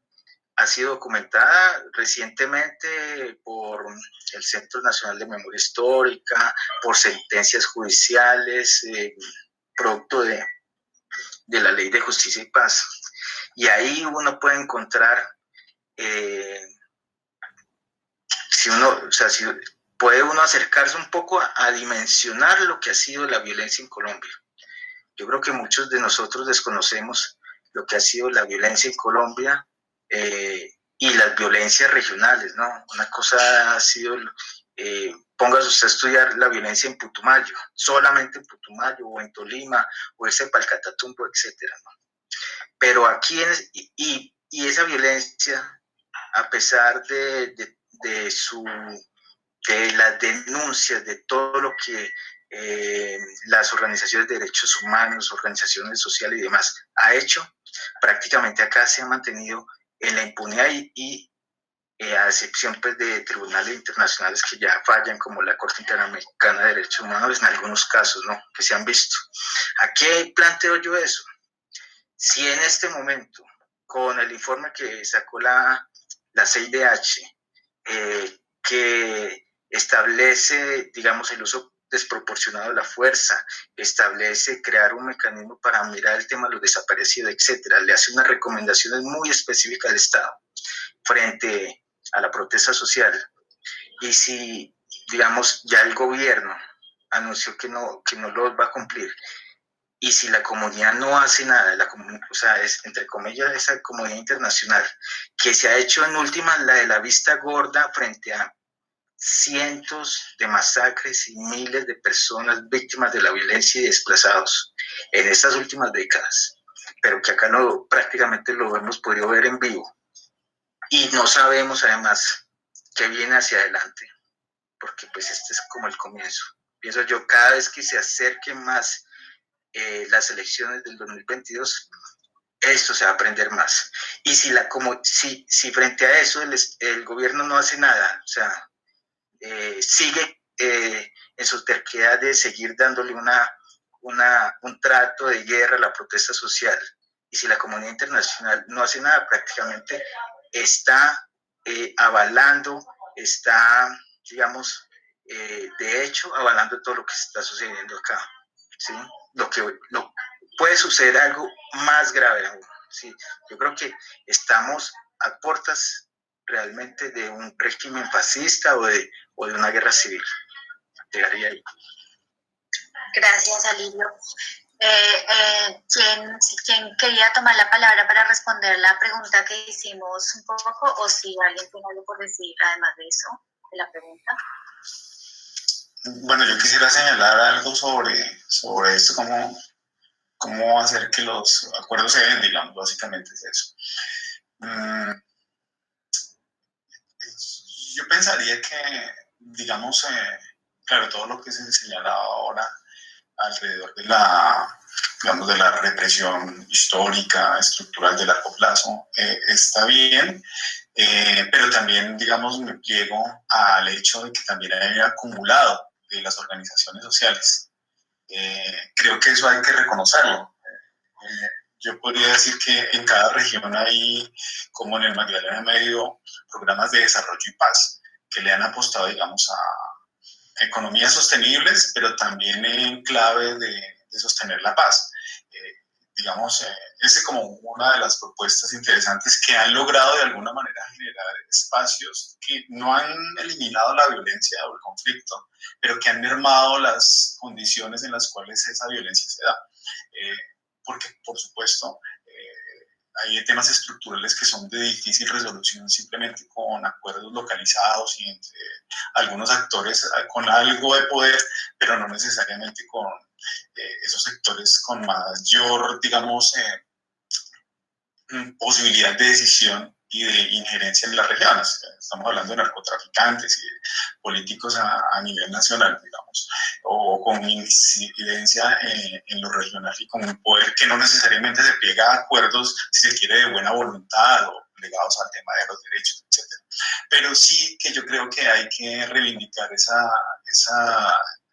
ha sido documentada recientemente por el Centro Nacional de Memoria Histórica, por sentencias judiciales, producto de la Ley de Justicia y Paz. Y ahí uno puede encontrar, si puede uno acercarse un poco a dimensionar lo que ha sido la violencia en Colombia. Yo creo que muchos de nosotros desconocemos lo que ha sido la violencia en Colombia y las violencias regionales, ¿no? Una cosa ha sido, póngase usted a estudiar la violencia en Putumayo, solamente en Putumayo o en Tolima o ese Palcatatumbo, etcétera, ¿no? Pero aquí, y esa violencia, a pesar de las denuncias, de todo lo que las organizaciones de derechos humanos, organizaciones sociales y demás ha hecho, prácticamente acá se ha mantenido en la impunidad y a excepción pues, de tribunales internacionales que ya fallan, como la Corte Interamericana de Derechos Humanos en algunos casos, ¿no?, que se han visto. ¿A qué planteo yo eso? Si en este momento, con el informe que sacó la CIDH, que establece, digamos, el uso desproporcionado de la fuerza, establece crear un mecanismo para mirar el tema de los desaparecidos, etcétera, le hace unas recomendaciones muy específicas al Estado frente a la protesta social. Y si, digamos, ya el gobierno anunció que no los va a cumplir, y si la comunidad no hace nada, o sea, es entre comillas esa comunidad internacional, que se ha hecho en última la de la vista gorda frente a cientos de masacres y miles de personas víctimas de la violencia y desplazados en estas últimas décadas, pero que acá prácticamente lo hemos podido ver en vivo. Y no sabemos además qué viene hacia adelante, porque pues este es como el comienzo. Pienso yo, cada vez que se acerquen más las elecciones del 2022, esto se va a aprender más. Y si frente a eso el gobierno no hace nada, o sea, sigue en su terquedad de seguir dándole un trato de guerra a la protesta social, y si la comunidad internacional no hace nada, prácticamente está avalando, está, digamos, de hecho, avalando todo lo que está sucediendo acá, ¿sí? Puede suceder algo más grave aún, ¿sí? Yo creo que estamos a puertas realmente de un régimen fascista o de una guerra civil. Llegaría ahí. Gracias, Alirio. ¿Quién quería tomar la palabra para responder la pregunta que hicimos un poco, o si alguien tiene algo por decir además de eso, de la pregunta? Bueno, yo quisiera señalar algo sobre esto, cómo hacer que los acuerdos se den, digamos, básicamente es eso. Yo pensaría que, digamos, claro, todo lo que se señalaba ahora alrededor de digamos, de la represión histórica, estructural de largo plazo, está bien, pero también, digamos, me pliego al hecho de que también hay acumulado de las organizaciones sociales. Creo que eso hay que reconocerlo. Yo podría decir que en cada región hay, como en el Magdalena Medio, programas de desarrollo y paz que le han apostado, digamos, a economías sostenibles, pero también en clave de sostener la paz. Digamos, ese como una de las propuestas interesantes que han logrado de alguna manera generar espacios que no han eliminado la violencia o el conflicto, pero que han mermado las condiciones en las cuales esa violencia se da. Porque, por supuesto, hay temas estructurales que son de difícil resolución simplemente con acuerdos localizados y entre algunos actores con algo de poder, pero no necesariamente con esos sectores con mayor, digamos, posibilidad de decisión y de injerencia en las regiones. Estamos hablando de narcotraficantes y de políticos a nivel nacional, digamos, o con incidencia en lo regional y con un poder que no necesariamente se pliega a acuerdos, si se quiere, de buena voluntad o ligados al tema de los derechos, etc. Pero sí que yo creo que hay que reivindicar esa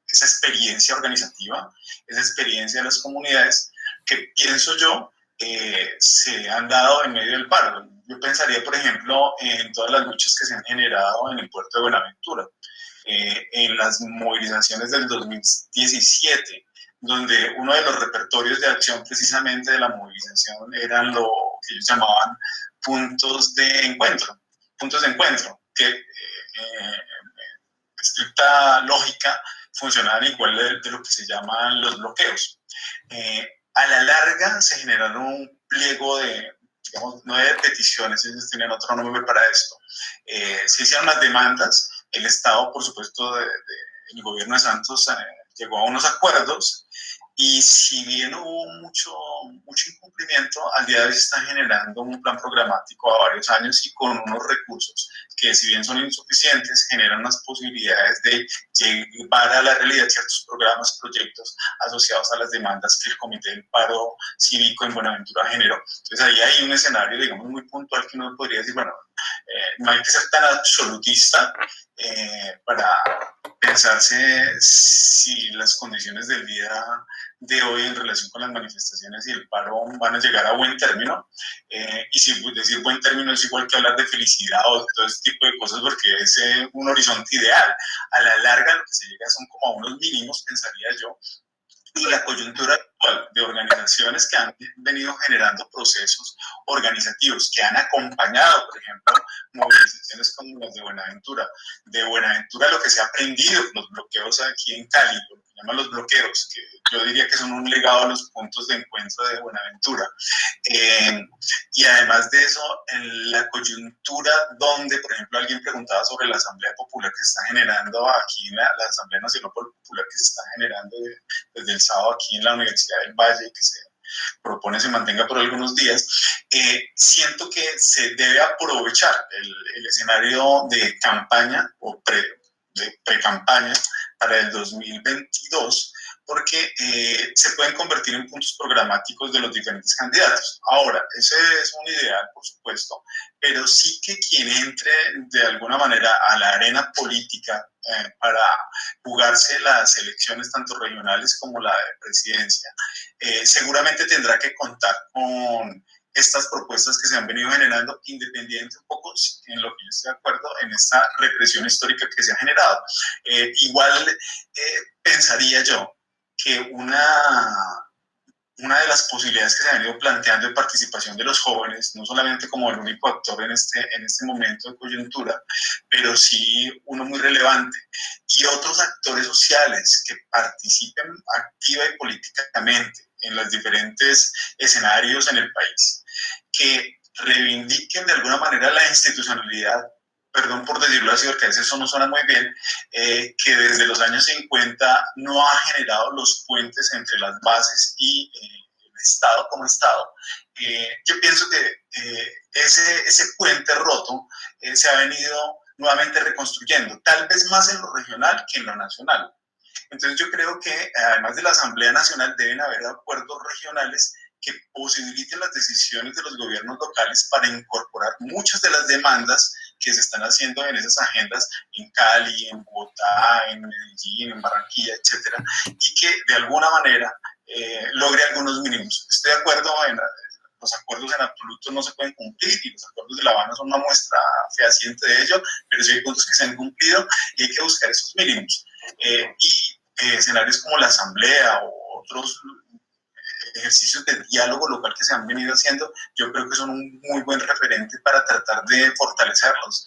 experiencia organizativa, esa experiencia de las comunidades, que pienso yo se han dado en medio del paro. Yo pensaría, por ejemplo, en todas las luchas que se han generado en el puerto de Buenaventura, en las movilizaciones del 2017, donde uno de los repertorios de acción precisamente de la movilización eran lo que ellos llamaban puntos de encuentro, que en estricta lógica funcionaban igual de lo que se llaman los bloqueos. A la larga se generaron un pliego de, digamos, no de peticiones, ellos tenían otro nombre para esto. Se hicieron las demandas, el Estado, por supuesto, el gobierno de Santos llegó a unos acuerdos, y si bien hubo mucho incumplimiento, al día de hoy se está generando un plan programático a varios años y con unos recursos que, si bien son insuficientes, generan unas posibilidades de llevar a la realidad ciertos programas, proyectos asociados a las demandas que el Comité del Paro Cívico en Buenaventura generó. Entonces ahí hay un escenario, digamos, muy puntual que uno podría decir, bueno, no hay que ser tan absolutista para pensarse si las condiciones del día de hoy en relación con las manifestaciones y el paro van a llegar a buen término, y si decir buen término es igual que hablar de felicidad o todo ese tipo de cosas, porque es un horizonte ideal. A la larga lo que se llega son como a unos mínimos, pensaría yo, y la coyuntura actual de organizaciones que han venido generando procesos organizativos que han acompañado, por ejemplo, movilizaciones como las de Buenaventura. De Buenaventura lo que se ha aprendido con los bloqueos aquí en Cali, lo que llaman los bloqueos, que yo diría que son un legado a los puntos de encuentro de Buenaventura. Y además de eso, en la coyuntura donde, por ejemplo, alguien preguntaba sobre la Asamblea Popular que se está generando aquí, la Asamblea Nacional Popular que se está generando desde el sábado aquí en la Universidad del Valle, que se propone se mantenga por algunos días, siento que se debe aprovechar el escenario de campaña o de pre-campaña para el 2022, porque se pueden convertir en puntos programáticos de los diferentes candidatos. Ahora, ese es un ideal, por supuesto, pero sí que quien entre de alguna manera a la arena política para jugarse las elecciones tanto regionales como la de presidencia, seguramente tendrá que contar con estas propuestas que se han venido generando, independiente un poco en lo que yo estoy de acuerdo en esta represión histórica que se ha generado. Igual pensaría yo que una de las posibilidades que se han ido planteando de participación de los jóvenes, no solamente como el único actor en este momento de coyuntura, pero sí uno muy relevante, y otros actores sociales que participen activa y políticamente en los diferentes escenarios en el país, que reivindiquen de alguna manera la institucionalidad, perdón por decirlo así, porque a veces eso no suena muy bien, que desde los años 50 no ha generado los puentes entre las bases y el Estado como Estado. Yo pienso que ese puente roto se ha venido nuevamente reconstruyendo, tal vez más en lo regional que en lo nacional. Entonces yo creo que además de la Asamblea Nacional deben haber acuerdos regionales que posibiliten las decisiones de los gobiernos locales para incorporar muchas de las demandas que se están haciendo en esas agendas en Cali, en Bogotá, en Medellín, en Barranquilla, etcétera, y que de alguna manera logre algunos mínimos. Estoy de acuerdo en los acuerdos en absoluto no se pueden cumplir, y los acuerdos de La Habana son una muestra fehaciente de ello, pero sí hay puntos que se han cumplido y hay que buscar esos mínimos. Y escenarios como la asamblea o otros ejercicios de diálogo local que se han venido haciendo, yo creo que son un muy buen referente para tratar de fortalecerlos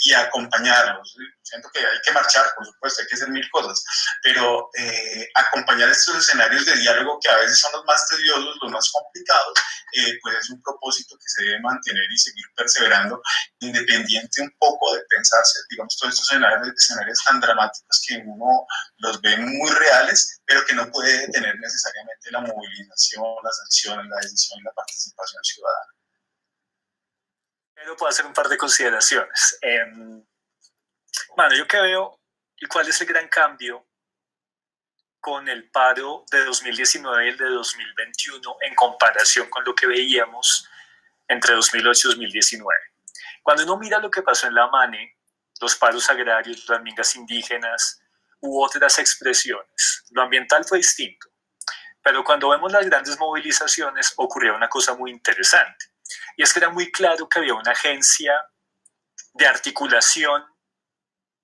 y acompañarlos. Siento que hay que marchar, por supuesto, hay que hacer mil cosas, pero acompañar estos escenarios de diálogo que a veces son los más tediosos, los más complicados, pues es un propósito que se debe mantener y seguir perseverando, independiente un poco de pensarse, digamos, todos estos escenarios tan dramáticos que uno los ve muy reales, pero que no puede tener necesariamente la movilización, las acciones, la decisión y la participación ciudadana. Pero puedo hacer un par de consideraciones. Bueno, yo que veo, ¿y cuál es el gran cambio con el paro de 2019 y el de 2021 en comparación con lo que veíamos entre 2008 y 2019? Cuando uno mira lo que pasó en la MANE, los paros agrarios, las mingas indígenas u otras expresiones, lo ambiental fue distinto. Pero cuando vemos las grandes movilizaciones ocurrió una cosa muy interesante, y es que era muy claro que había una agencia de articulación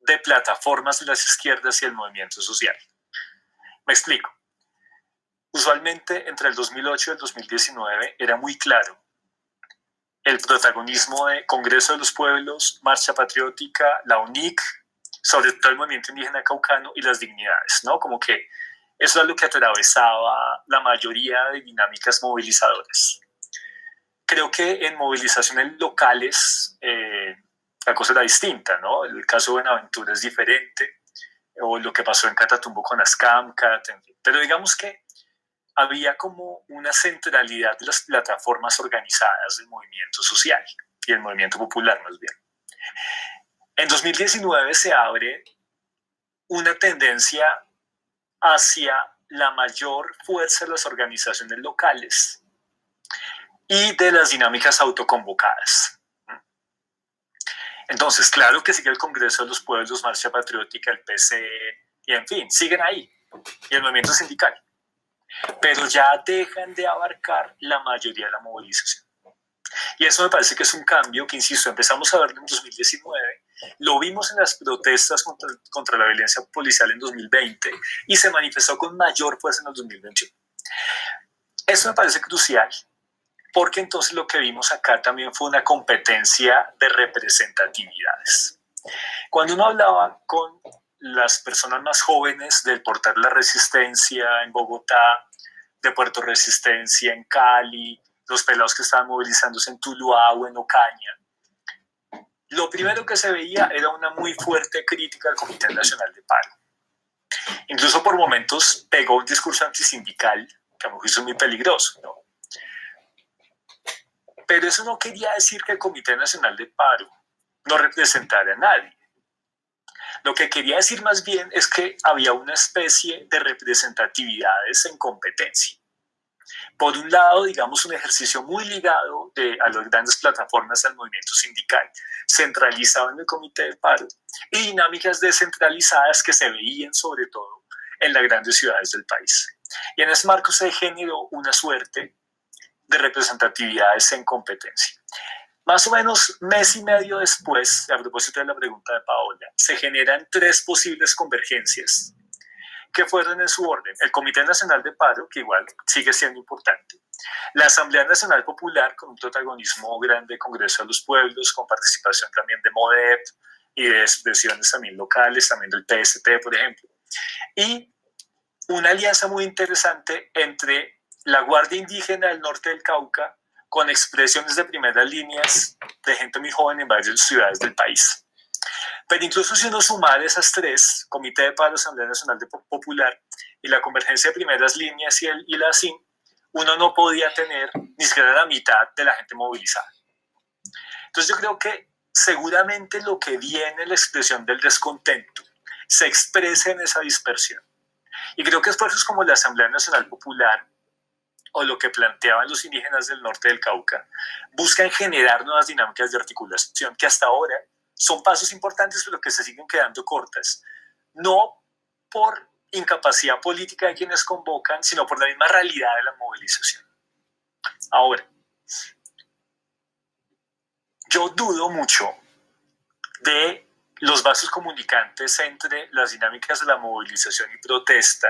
de plataformas de las izquierdas y el movimiento social. Me explico. Usualmente entre el 2008 y el 2019 era muy claro el protagonismo de Congreso de los Pueblos, Marcha Patriótica, la UNIC, sobre todo el movimiento indígena caucano y las dignidades, ¿no? Como que Eso era lo que atravesaba la mayoría de dinámicas movilizadoras. Creo que en movilizaciones locales la cosa era distinta, ¿no? El caso de Buenaventura es diferente, o lo que pasó en Catatumbo con Ascamcat, en fin. Pero digamos que había como una centralidad de las plataformas organizadas del movimiento social y el movimiento popular más bien. En 2019 se abre una tendencia hacia la mayor fuerza de las organizaciones locales y de las dinámicas autoconvocadas. Entonces, claro que sigue el Congreso de los Pueblos, Marcha Patriótica, el PCE, y en fin, siguen ahí, y el movimiento sindical, pero ya dejan de abarcar la mayoría de la movilización. Y eso me parece que es un cambio que, insisto, empezamos a verlo en 2019, lo vimos en las protestas contra la violencia policial en 2020 y se manifestó con mayor fuerza en el 2021. Eso me parece crucial, porque entonces lo que vimos acá también fue una competencia de representatividades. Cuando uno hablaba con las personas más jóvenes del Portal La Resistencia en Bogotá, de Puerto Resistencia en Cali, los pelados que estaban movilizándose en Tuluá o en Ocaña, lo primero que se veía era una muy fuerte crítica al Comité Nacional de Paro. Incluso por momentos pegó un discurso antisindical que a mi juicio es muy peligroso, ¿no? Pero eso no quería decir que el Comité Nacional de Paro no representara a nadie. Lo que quería decir más bien es que había una especie de representatividades en competencia. Por un lado, digamos, un ejercicio muy ligado a las grandes plataformas del movimiento sindical, centralizado en el Comité de Paro, y dinámicas descentralizadas que se veían sobre todo en las grandes ciudades del país. Y en ese marco se generó una suerte de representatividades en competencia. Más o menos mes y medio después, a propósito de la pregunta de Paola, se generan 3 posibles convergencias que fueron en su orden: el Comité Nacional de Paro, que igual sigue siendo importante; la Asamblea Nacional Popular, con un protagonismo grande, Congreso de los Pueblos, con participación también de MODEP y de expresiones también locales, también del PST, por ejemplo; y una alianza muy interesante entre la Guardia Indígena del Norte del Cauca, con expresiones de primeras líneas de gente muy joven en varias ciudades del país. Pero incluso si uno sumara esas 3, Comité de Paro, Asamblea Nacional Popular y la convergencia de primeras líneas y la ASIM, uno no podía tener ni siquiera la mitad de la gente movilizada. Entonces yo creo que seguramente lo que viene, la expresión del descontento, se expresa en esa dispersión. Y creo que esfuerzos como la Asamblea Nacional Popular o lo que planteaban los indígenas del norte del Cauca buscan generar nuevas dinámicas de articulación que hasta ahora son pasos importantes, pero que se siguen quedando cortas, no por incapacidad política de quienes convocan, sino por la misma realidad de la movilización. Ahora, yo dudo mucho de los vasos comunicantes entre las dinámicas de la movilización y protesta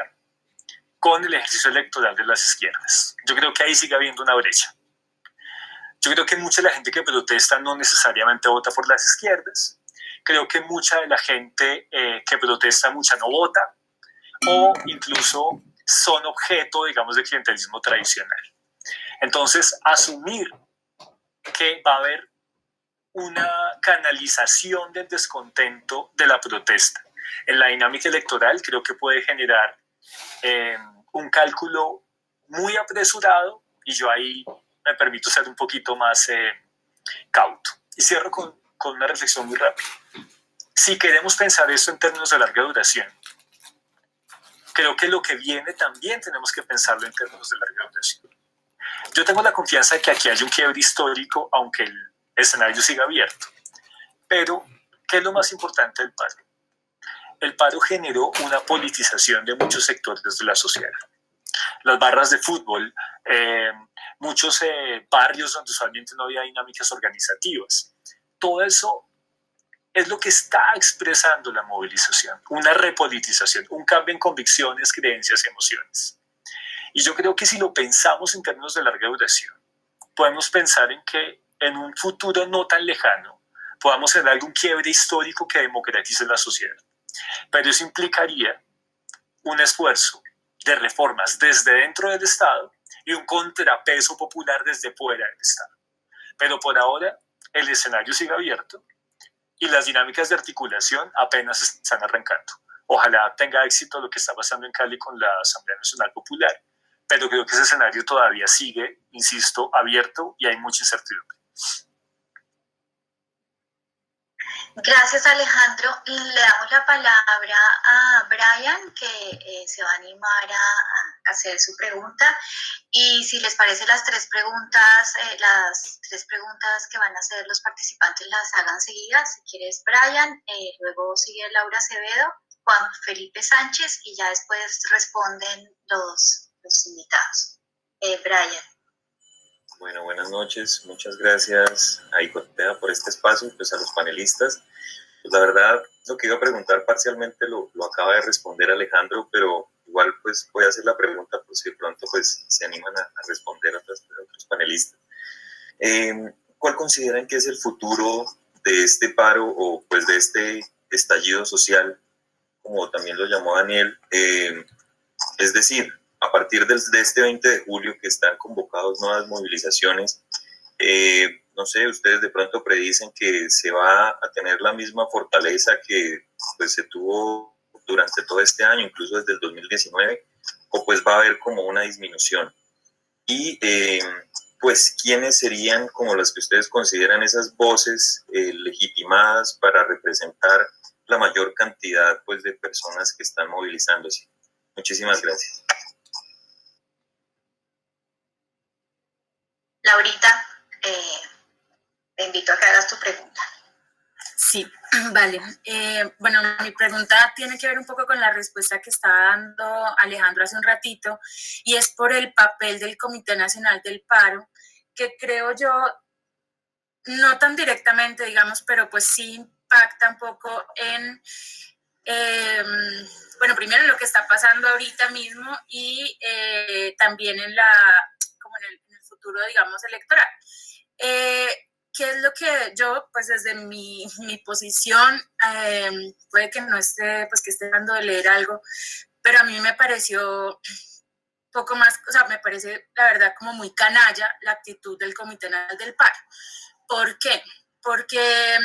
con el ejercicio electoral de las izquierdas. Yo creo que ahí sigue habiendo una brecha. Yo creo que mucha de la gente que protesta no necesariamente vota por las izquierdas. Creo que mucha de la gente que protesta, mucha no vota, o incluso son objeto, digamos, de clientelismo tradicional. Entonces, asumir que va a haber una canalización del descontento de la protesta en la dinámica electoral, creo que puede generar un cálculo muy apresurado, y yo ahí me permito ser un poquito más cauto. Y cierro con una reflexión muy rápida. Si queremos pensar esto en términos de larga duración, creo que lo que viene también tenemos que pensarlo en términos de larga duración. Yo tengo la confianza de que aquí hay un quiebre histórico, aunque el escenario siga abierto. Pero, ¿qué es lo más importante del paro? El paro generó una politización de muchos sectores de la sociedad. Las barras de fútbol, muchos barrios donde usualmente no había dinámicas organizativas. Todo eso es lo que está expresando la movilización, una repolitización, un cambio en convicciones, creencias y emociones. Y yo creo que si lo pensamos en términos de larga duración, podemos pensar en que en un futuro no tan lejano podamos tener algún quiebre histórico que democratice la sociedad. Pero eso implicaría un esfuerzo de reformas desde dentro del Estado y un contrapeso popular desde fuera del Estado. Pero por ahora el escenario sigue abierto y las dinámicas de articulación apenas están arrancando. Ojalá tenga éxito lo que está pasando en Cali con la Asamblea Nacional Popular, pero creo que ese escenario todavía sigue, insisto, abierto y hay mucha incertidumbre. Gracias, Alejandro. Le damos la palabra a Brian, que se va a animar a hacer su pregunta. Y si les parece, las tres preguntas que van a hacer los participantes las hagan seguidas. Si quieres, Brian, luego sigue Laura Acevedo, Juan Felipe Sánchez y ya después responden los invitados. Brian. Bueno, buenas noches. Muchas gracias a Icotea por este espacio y pues a los panelistas. Pues la verdad, lo que iba a preguntar parcialmente lo acaba de responder Alejandro, pero igual pues voy a hacer la pregunta por si de pronto pues se animan a responder otros panelistas. ¿Cuál consideran que es el futuro de este paro o pues de este estallido social, como también lo llamó Daniel? Es decir, a partir de este 20 de julio que están convocados nuevas movilizaciones, no sé, ustedes de pronto predicen que se va a tener la misma fortaleza que pues, se tuvo durante todo este año, incluso desde el 2019, o pues va a haber como una disminución. Y pues, ¿quiénes serían como las que ustedes consideran esas voces legitimadas para representar la mayor cantidad pues, de personas que están movilizándose? Muchísimas gracias. Laurita, te invito a que hagas tu pregunta. Sí, vale. Bueno, mi pregunta tiene que ver un poco con la respuesta que estaba dando Alejandro hace un ratito, y es por el papel del Comité Nacional del Paro, que creo yo, no tan directamente, digamos, pero pues sí impacta un poco en, bueno, primero en lo que está pasando ahorita mismo y también en como en el futuro, digamos, electoral. ¿Qué es lo que yo, pues desde mi posición, puede que no esté, pues que esté dando de leer algo, pero a mí me pareció poco más, o sea, me parece la verdad como muy canalla la actitud del Comité Nacional del Paro. ¿Por qué? Porque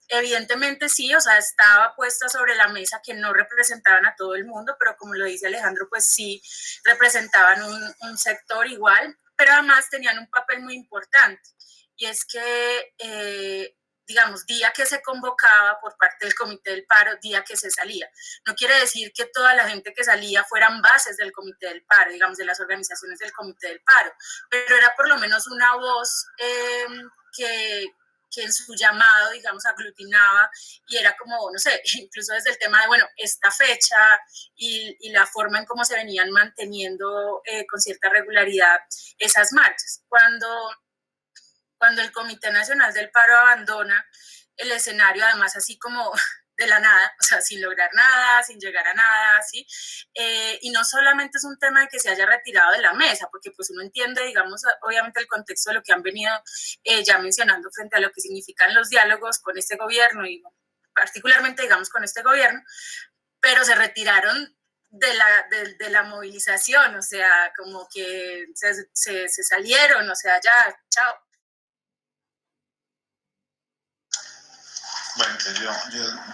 evidentemente sí, o sea, estaba puesta sobre la mesa que no representaban a todo el mundo, pero como lo dice Alejandro, pues sí representaban un sector igual, pero además tenían un papel muy importante. Y es que, digamos, día que se convocaba por parte del Comité del Paro, día que se salía. No quiere decir que toda la gente que salía fueran bases del Comité del Paro, digamos, de las organizaciones del Comité del Paro, pero era por lo menos una voz que en su llamado, digamos, aglutinaba y era como, no sé, incluso desde el tema de, bueno, esta fecha y la forma en cómo se venían manteniendo con cierta regularidad esas marchas. Cuando el Comité Nacional del Paro abandona el escenario, además así como de la nada, o sea, sin lograr nada, sin llegar a nada, ¿sí? Y no solamente es un tema de que se haya retirado de la mesa, porque pues uno entiende, digamos, obviamente el contexto de lo que han venido ya mencionando frente a lo que significan los diálogos con este gobierno y particularmente, digamos, con este gobierno, pero se retiraron de la movilización, o sea, como que se salieron, o sea, ya, chao. Bueno, entonces yo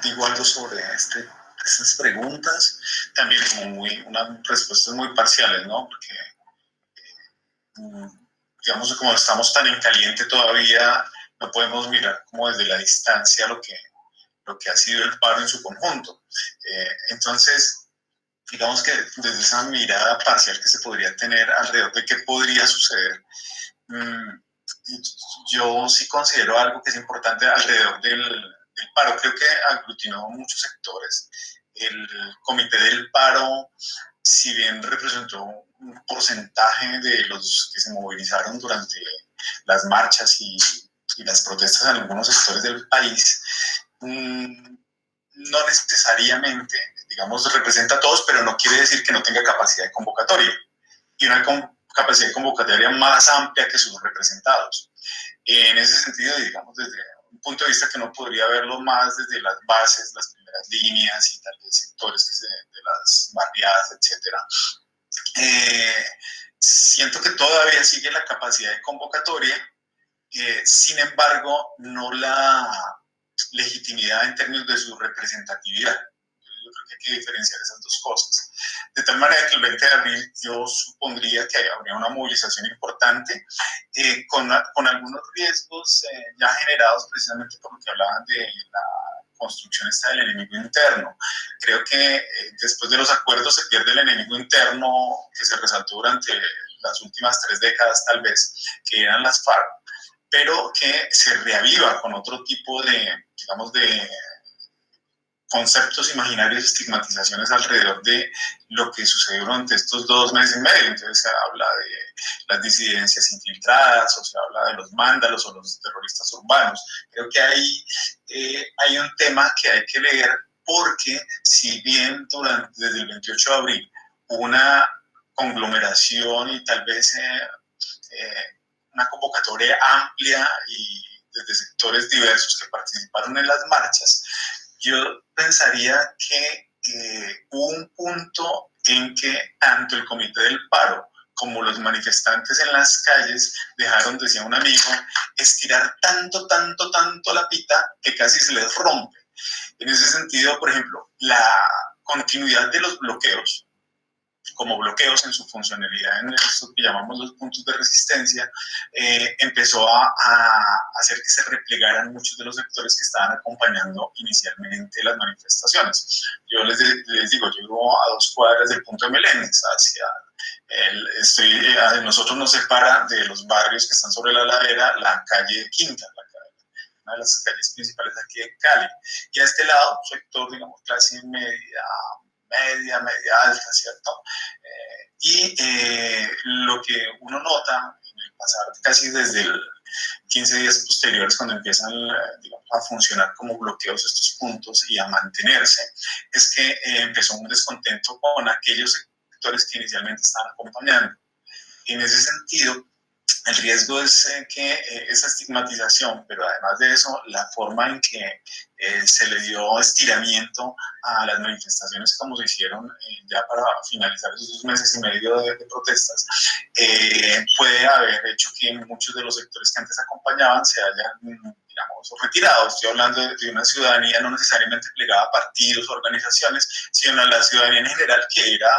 digo algo sobre estas preguntas, también como unas respuestas muy parciales, ¿no? Porque, digamos, como estamos tan en caliente todavía, no podemos mirar como desde la distancia lo que ha sido el paro en su conjunto. Entonces, digamos que desde esa mirada parcial que se podría tener alrededor de qué podría suceder, yo sí considero algo que es importante alrededor del paro. Creo que aglutinó muchos sectores. El Comité del Paro, si bien representó un porcentaje de los que se movilizaron durante las marchas y las protestas en algunos sectores del país, no necesariamente, digamos, representa a todos, pero no quiere decir que no tenga capacidad de convocatoria. Y una capacidad de convocatoria más amplia que sus representados. En ese sentido, digamos, desde un punto de vista que no podría verlo más desde las bases, las primeras líneas y tal vez sectores de las barriadas, etcétera, siento que todavía sigue la capacidad de convocatoria, sin embargo, no la legitimidad en términos de su representatividad. Yo creo que hay que diferenciar esas dos cosas. De tal manera que el 20 de abril yo supondría que habría una movilización importante, con algunos riesgos ya generados precisamente por lo que hablaban de la construcción esta del enemigo interno. Creo que después de los acuerdos se pierde el enemigo interno que se resaltó durante las últimas 3 décadas tal vez, que eran las FARC, pero que se reaviva con otro tipo de, digamos, de conceptos imaginarios, estigmatizaciones alrededor de lo que sucedió durante estos 2 meses y medio. Entonces se habla de las disidencias infiltradas, o se habla de los vándalos o los terroristas urbanos. Creo que hay un tema que hay que leer, porque si bien desde el 28 de abril hubo una conglomeración y tal vez una convocatoria amplia y desde sectores diversos que participaron en las marchas, yo pensaría que hubo un punto en que tanto el Comité del Paro como los manifestantes en las calles dejaron, decía un amigo, estirar tanto la pita que casi se les rompe. En ese sentido, por ejemplo, la continuidad de los bloqueos, como bloqueos en su funcionalidad en esto que llamamos los puntos de resistencia, empezó a hacer que se replegaran muchos de los sectores que estaban acompañando inicialmente las manifestaciones. Yo les digo, yo vivo a 2 cuadras del punto de Meléndez, nosotros nos separa de los barrios que están sobre la ladera la calle Quinta, una de las calles principales aquí de Cali, y a este lado, un sector, digamos, clase media alta, ¿cierto? Lo que uno nota en el pasar casi desde el 15 días posteriores, cuando empiezan, digamos, a funcionar como bloqueos estos puntos y a mantenerse, es que empezó un descontento con aquellos sectores que inicialmente estaban acompañando. En ese sentido, el riesgo es que esa estigmatización, pero además de eso, la forma en que se le dio estiramiento a las manifestaciones como se hicieron ya para finalizar esos 2 meses y medio de protestas, puede haber hecho que muchos de los sectores que antes acompañaban se hayan, digamos, retirado. Estoy hablando de una ciudadanía no necesariamente plegada a partidos o organizaciones, sino a la ciudadanía en general, que era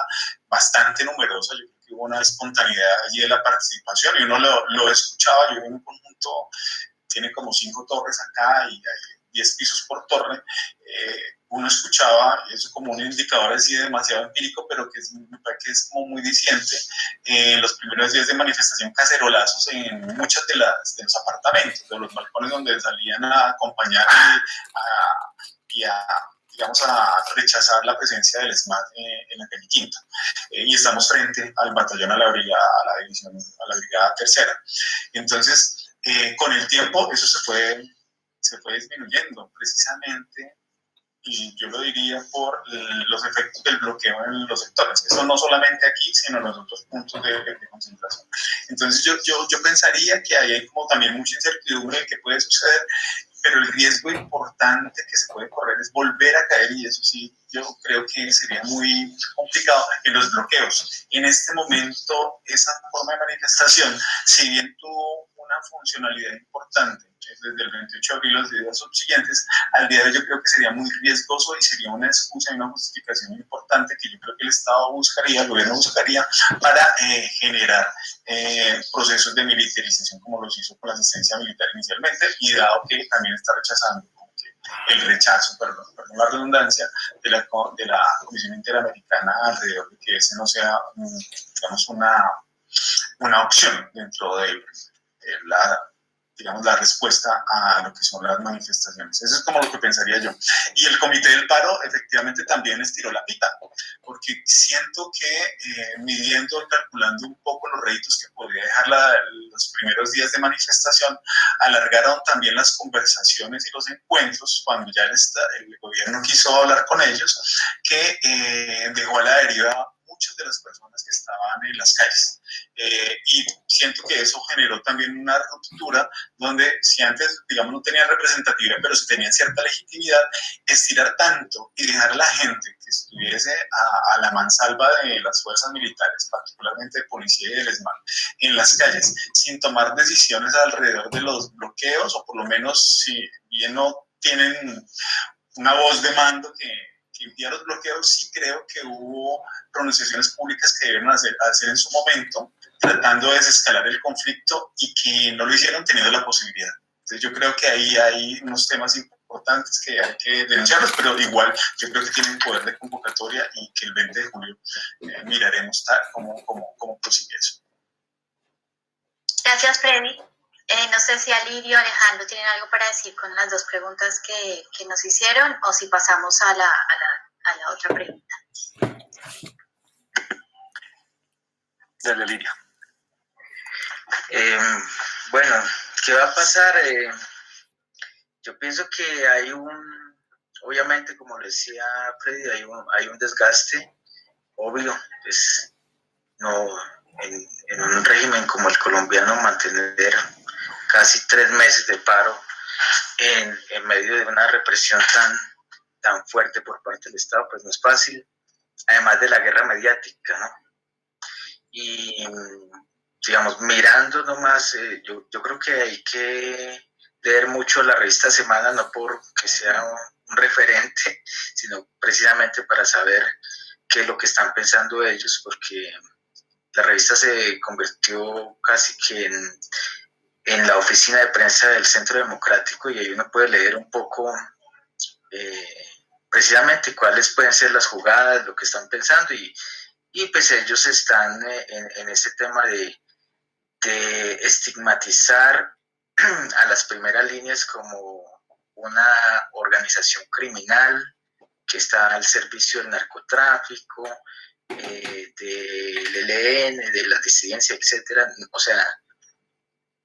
bastante numerosa. Yo creo que hubo una espontaneidad allí de la participación y uno lo escuchaba. Yo vivo en un conjunto, tiene como 5 torres acá y hay 10 pisos por torre. Uno escuchaba, y eso como un indicador así demasiado empírico, pero que es como muy diciente, en los primeros días de manifestación, cacerolazos en muchos de los apartamentos, de los balcones donde salían a acompañar digamos, a rechazar la presencia del SMAT en la calle Quinta. Y estamos frente al batallón, a la brigada tercera. Entonces, con el tiempo eso se fue disminuyendo, precisamente, y yo lo diría por los efectos del bloqueo en los sectores. Eso no solamente aquí, sino en los otros puntos de concentración. Entonces yo pensaría que ahí hay como también mucha incertidumbre de qué puede suceder, pero el riesgo importante que se puede correr es volver a caer, y eso sí, yo creo que sería muy complicado en los bloqueos. En este momento, esa forma de manifestación, si bien tuvo una funcionalidad importante desde el 28 de abril, los días subsiguientes, al día de hoy yo creo que sería muy riesgoso y sería una excusa y una justificación importante que yo creo que el Estado buscaría, el gobierno buscaría, para generar procesos de militarización, como los hizo con la asistencia militar inicialmente, y dado que también está rechazando el rechazo, perdón la redundancia, de la Comisión Interamericana alrededor de que ese no sea, digamos, una opción dentro de la respuesta a lo que son las manifestaciones. Eso es como lo que pensaría yo. Y el Comité del Paro efectivamente también estiró la pita, porque siento que midiendo y calculando un poco los réditos que podría dejar los primeros días de manifestación, alargaron también las conversaciones y los encuentros cuando ya el gobierno quiso hablar con ellos, que dejó a la deriva muchas de las personas que estaban en las calles. Y siento que eso generó también una ruptura donde si antes, digamos, no tenían representatividad, pero sí tenían cierta legitimidad, estirar tanto y dejar a la gente que estuviese a la mansalva de las fuerzas militares, particularmente de policía y del ESMAD, en las calles, sin tomar decisiones alrededor de los bloqueos, o por lo menos si bien no tienen una voz de mando que impida los bloqueos, sí creo que hubo pronunciaciones públicas que debieron hacer en su momento, tratando de desescalar el conflicto y que no lo hicieron teniendo la posibilidad. Entonces yo creo que ahí hay unos temas importantes que hay que denunciarlos, pero igual yo creo que tienen poder de convocatoria y que el 20 de julio miraremos cómo prosigue eso. Gracias, Freddy. No sé si Alirio o Alejandro tienen algo para decir con las dos preguntas que nos hicieron, o si pasamos a la otra pregunta. Dale, Alirio. Bueno, ¿qué va a pasar? Yo pienso que hay obviamente, como le decía Freddy, hay un desgaste obvio, pues no, en un régimen como el colombiano, mantener casi 3 meses de paro en medio de una represión tan fuerte por parte del Estado, pues no es fácil, además de la guerra mediática, ¿no? Y digamos, mirando nomás, yo creo que hay que leer mucho la revista Semana, no porque sea un referente, sino precisamente para saber qué es lo que están pensando ellos, porque la revista se convirtió casi que en la oficina de prensa del Centro Democrático, y ahí uno puede leer un poco precisamente cuáles pueden ser las jugadas, lo que están pensando, y pues ellos están en ese tema de estigmatizar a las primeras líneas como una organización criminal que está al servicio del narcotráfico, del ELN, de la disidencia, etcétera. O sea,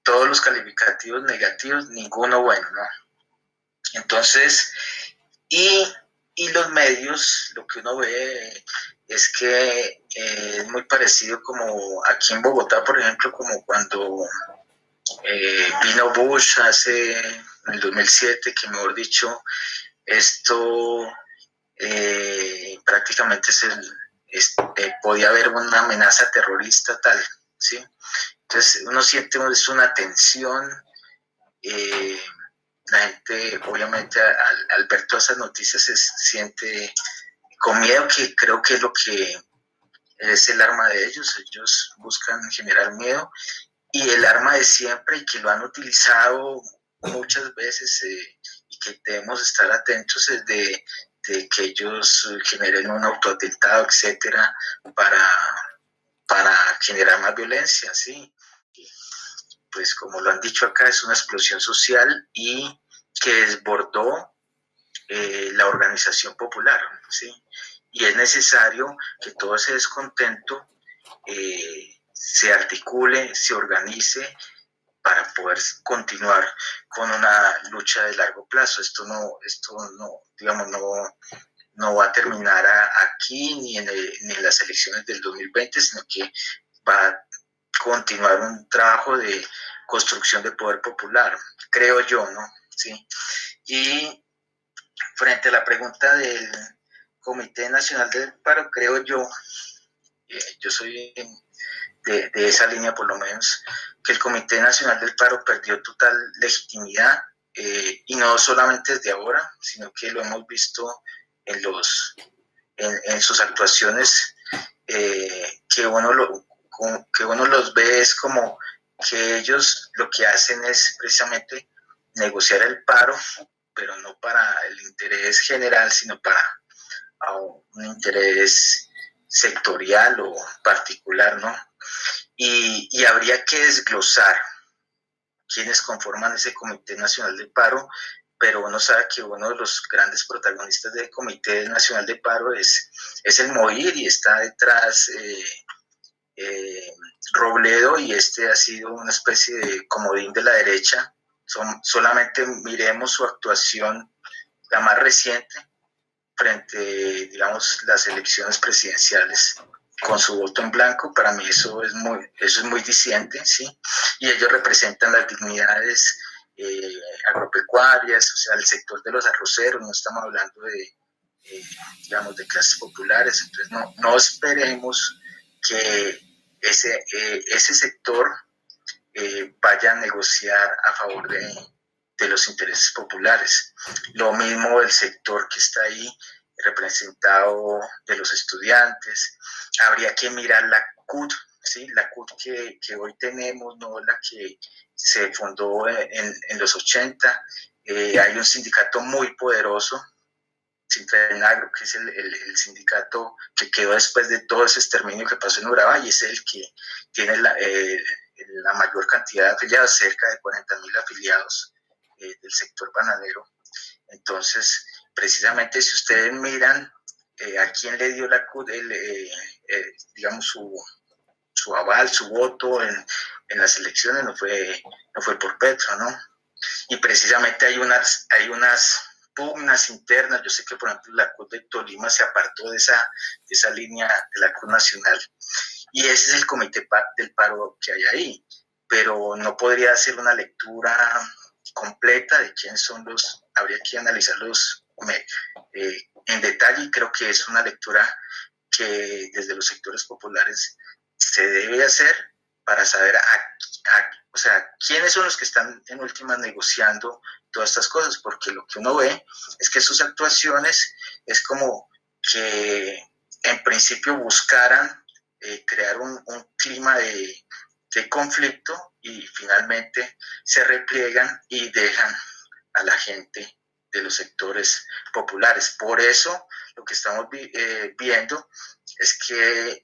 todos los calificativos negativos, ninguno bueno, ¿no? Entonces, y los medios, lo que uno ve es que es muy parecido como aquí en Bogotá, por ejemplo, como cuando vino Bush en el 2007, que mejor dicho, esto prácticamente podía haber una amenaza terrorista tal, ¿sí? Entonces uno siente una tensión, la gente obviamente al ver todas esas noticias se siente con miedo, que creo que es lo que es el arma de ellos buscan generar miedo, y el arma de siempre, y que lo han utilizado muchas veces, y que debemos estar atentos, es de que ellos generen un autoatentado, etcétera, para generar más violencia, ¿sí? Pues como lo han dicho acá, es una explosión social y que desbordó la organización popular, ¿sí? Y es necesario que todo ese descontento se articule, se organice para poder continuar con una lucha de largo plazo. Esto no, digamos, no va a terminar aquí ni en las elecciones del 2020, sino que va a continuar un trabajo de construcción de poder popular, creo yo, ¿no? Sí. Y frente a la pregunta del Comité Nacional del Paro, creo yo soy de esa línea por lo menos, que el Comité Nacional del Paro perdió total legitimidad, y no solamente desde ahora, sino que lo hemos visto en sus actuaciones, que uno los ve es como que ellos lo que hacen es precisamente negociar el paro, pero no para el interés general, sino para un interés sectorial o particular, ¿no? Y habría que desglosar quienes conforman ese Comité Nacional de Paro, pero uno sabe que uno de los grandes protagonistas del Comité Nacional de Paro es el MOIR, y está detrás Robledo, y este ha sido una especie de comodín de la derecha. Solamente miremos su actuación, la más reciente, frente, digamos, las elecciones presidenciales, con su voto en blanco. Para mí eso es muy diciente, ¿sí? Y ellos representan las dignidades agropecuarias, o sea, el sector de los arroceros, no estamos hablando de, digamos, de clases populares. Entonces no esperemos que ese sector vaya a negociar a favor de los intereses populares. Lo mismo el sector que está ahí representado de los estudiantes. Habría que mirar la CUT, ¿sí? La CUT que hoy tenemos, no la que se fundó en los 80. Hay un sindicato muy poderoso, Sintragro, que es el sindicato que quedó después de todo ese exterminio que pasó en Urabá, y es el que tiene la mayor cantidad de afiliados, cerca de 40.000 afiliados del sector bananero. Entonces, precisamente si ustedes miran a quién le dio la CUT, digamos, su aval, su voto en las elecciones, no fue por Petro, ¿no? Y precisamente hay unas pugnas internas. Yo sé que, por ejemplo, la CUT de Tolima se apartó de esa línea de la CUT nacional, y ese es el comité del paro que hay ahí, pero no podría hacer una lectura completa de quiénes son habría que analizarlos en detalle, y creo que es una lectura que desde los sectores populares se debe hacer para saber o sea, quiénes son los que están en últimas negociando todas estas cosas, porque lo que uno ve es que sus actuaciones es como que en principio buscaran crear un clima de conflicto, y finalmente se repliegan y dejan a la gente de los sectores populares. Por eso lo que estamos viendo es que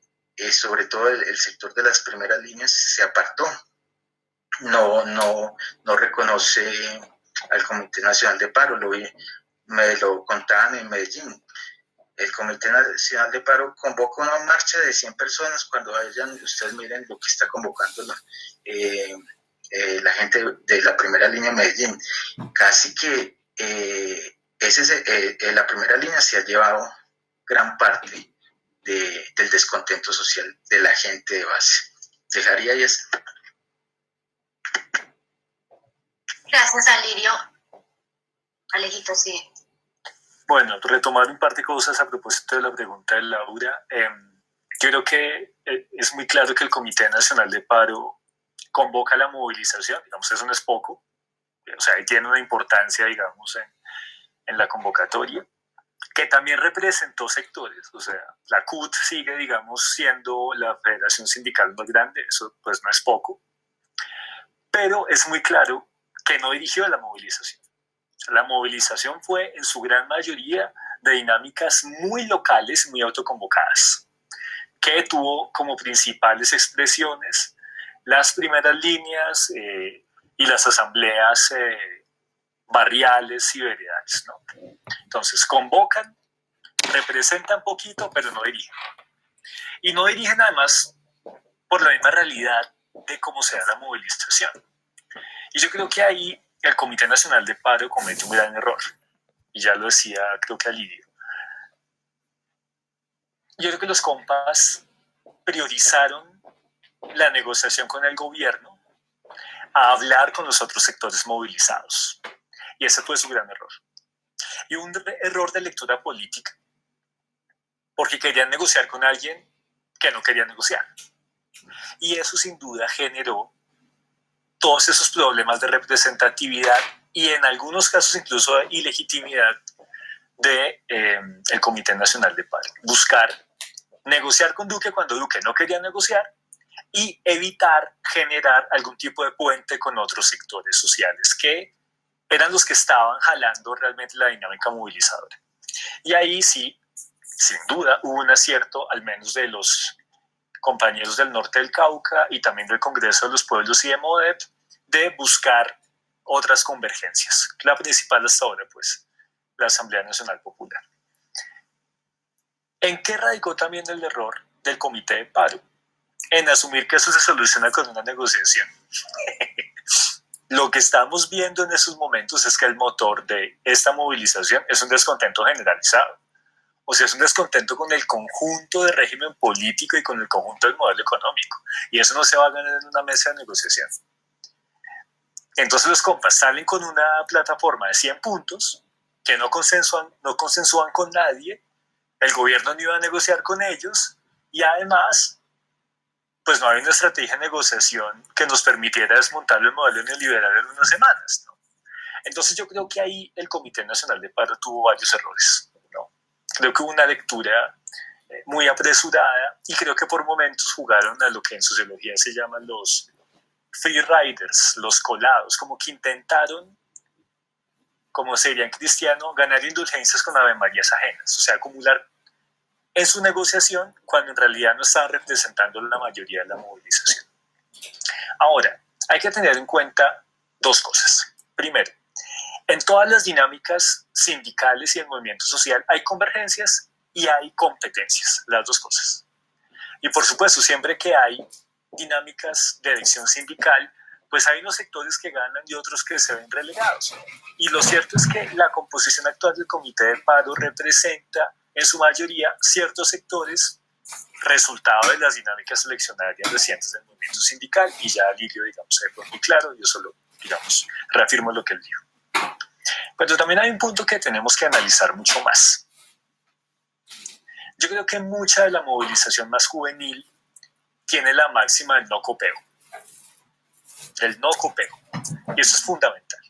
sobre todo el sector de las primeras líneas se apartó, no reconoce al Comité Nacional de Paro. Me lo contaban en Medellín. El Comité Nacional de Paro convoca una marcha de 100 personas. Cuando vayan, ustedes miren lo que está convocando la gente de la primera línea en Medellín. Casi que la primera línea se ha llevado gran parte del descontento social de la gente de base. Dejaría ahí esto. Gracias, Alirio. Alejito, sí. Bueno, retomar un par de cosas a propósito de la pregunta de Laura. Yo creo que es muy claro que el Comité Nacional de Paro convoca la movilización, digamos, eso no es poco, o sea, tiene una importancia, digamos, en la convocatoria, que también representó sectores, o sea, la CUT sigue, digamos, siendo la federación sindical más grande, eso pues no es poco, pero es muy claro que no dirigió la movilización. La movilización fue en su gran mayoría de dinámicas muy locales, muy autoconvocadas, que tuvo como principales expresiones las primeras líneas y las asambleas barriales y veredales, ¿no? Entonces convocan, representan poquito, pero no dirigen. Y no dirigen además por la misma realidad de cómo se da la movilización. Y yo creo que ahí el Comité Nacional de Paro comete un gran error. Y ya lo decía, creo que Alirio. Yo creo que los compas priorizaron la negociación con el gobierno a hablar con los otros sectores movilizados. Y ese fue su gran error. Y un error de lectura política, porque querían negociar con alguien que no quería negociar. Y eso sin duda generó todos esos problemas de representatividad y en algunos casos incluso de ilegitimidad del Comité Nacional de Paro. Buscar negociar con Duque cuando Duque no quería negociar y evitar generar algún tipo de puente con otros sectores sociales que eran los que estaban jalando realmente la dinámica movilizadora. Y ahí sí, sin duda, hubo un acierto, al menos de los compañeros del norte del Cauca y también del Congreso de los Pueblos y de MODEP, de buscar otras convergencias. La principal hasta ahora, pues, la Asamblea Nacional Popular. ¿En qué radicó también el error del Comité de Paro? En asumir que eso se soluciona con una negociación. Lo que estamos viendo en esos momentos es que el motor de esta movilización es un descontento generalizado. o sea, es un descontento con el conjunto del régimen político y con el conjunto del modelo económico. Y eso no se va a ganar en una mesa de negociación. Entonces los compas salen con una plataforma de 100 puntos que no consensúan con nadie, el gobierno no iba a negociar con ellos y además pues no hay una estrategia de negociación que nos permitiera desmontar el modelo neoliberal en unas semanas, ¿no? Entonces yo creo que ahí el Comité Nacional de Paro tuvo varios errores, ¿no? Creo que hubo una lectura muy apresurada y creo que por momentos jugaron a lo que en sociología se llaman los free riders, los colados, como que intentaron, como se diría en cristiano, ganar indulgencias con avemarías ajenas, o sea, acumular en su negociación cuando en realidad no estaban representando la mayoría de la movilización. Ahora, hay que tener en cuenta dos cosas. Primero, en todas las dinámicas sindicales y el movimiento social hay convergencias y hay competencias, las dos cosas. Y por supuesto, siempre que hay dinámicas de elección sindical, pues hay unos sectores que ganan y otros que se ven relegados. Y lo cierto es que la composición actual del Comité de Paro representa en su mayoría ciertos sectores resultado de las dinámicas eleccionarias recientes del movimiento sindical, y ya Lirio, digamos, fue muy claro, yo solo, digamos, reafirmo lo que él dijo. Pero también hay un punto que tenemos que analizar mucho más. Yo creo que mucha de la movilización más juvenil tiene la máxima del no copeo. El no copeo. Y eso es fundamental.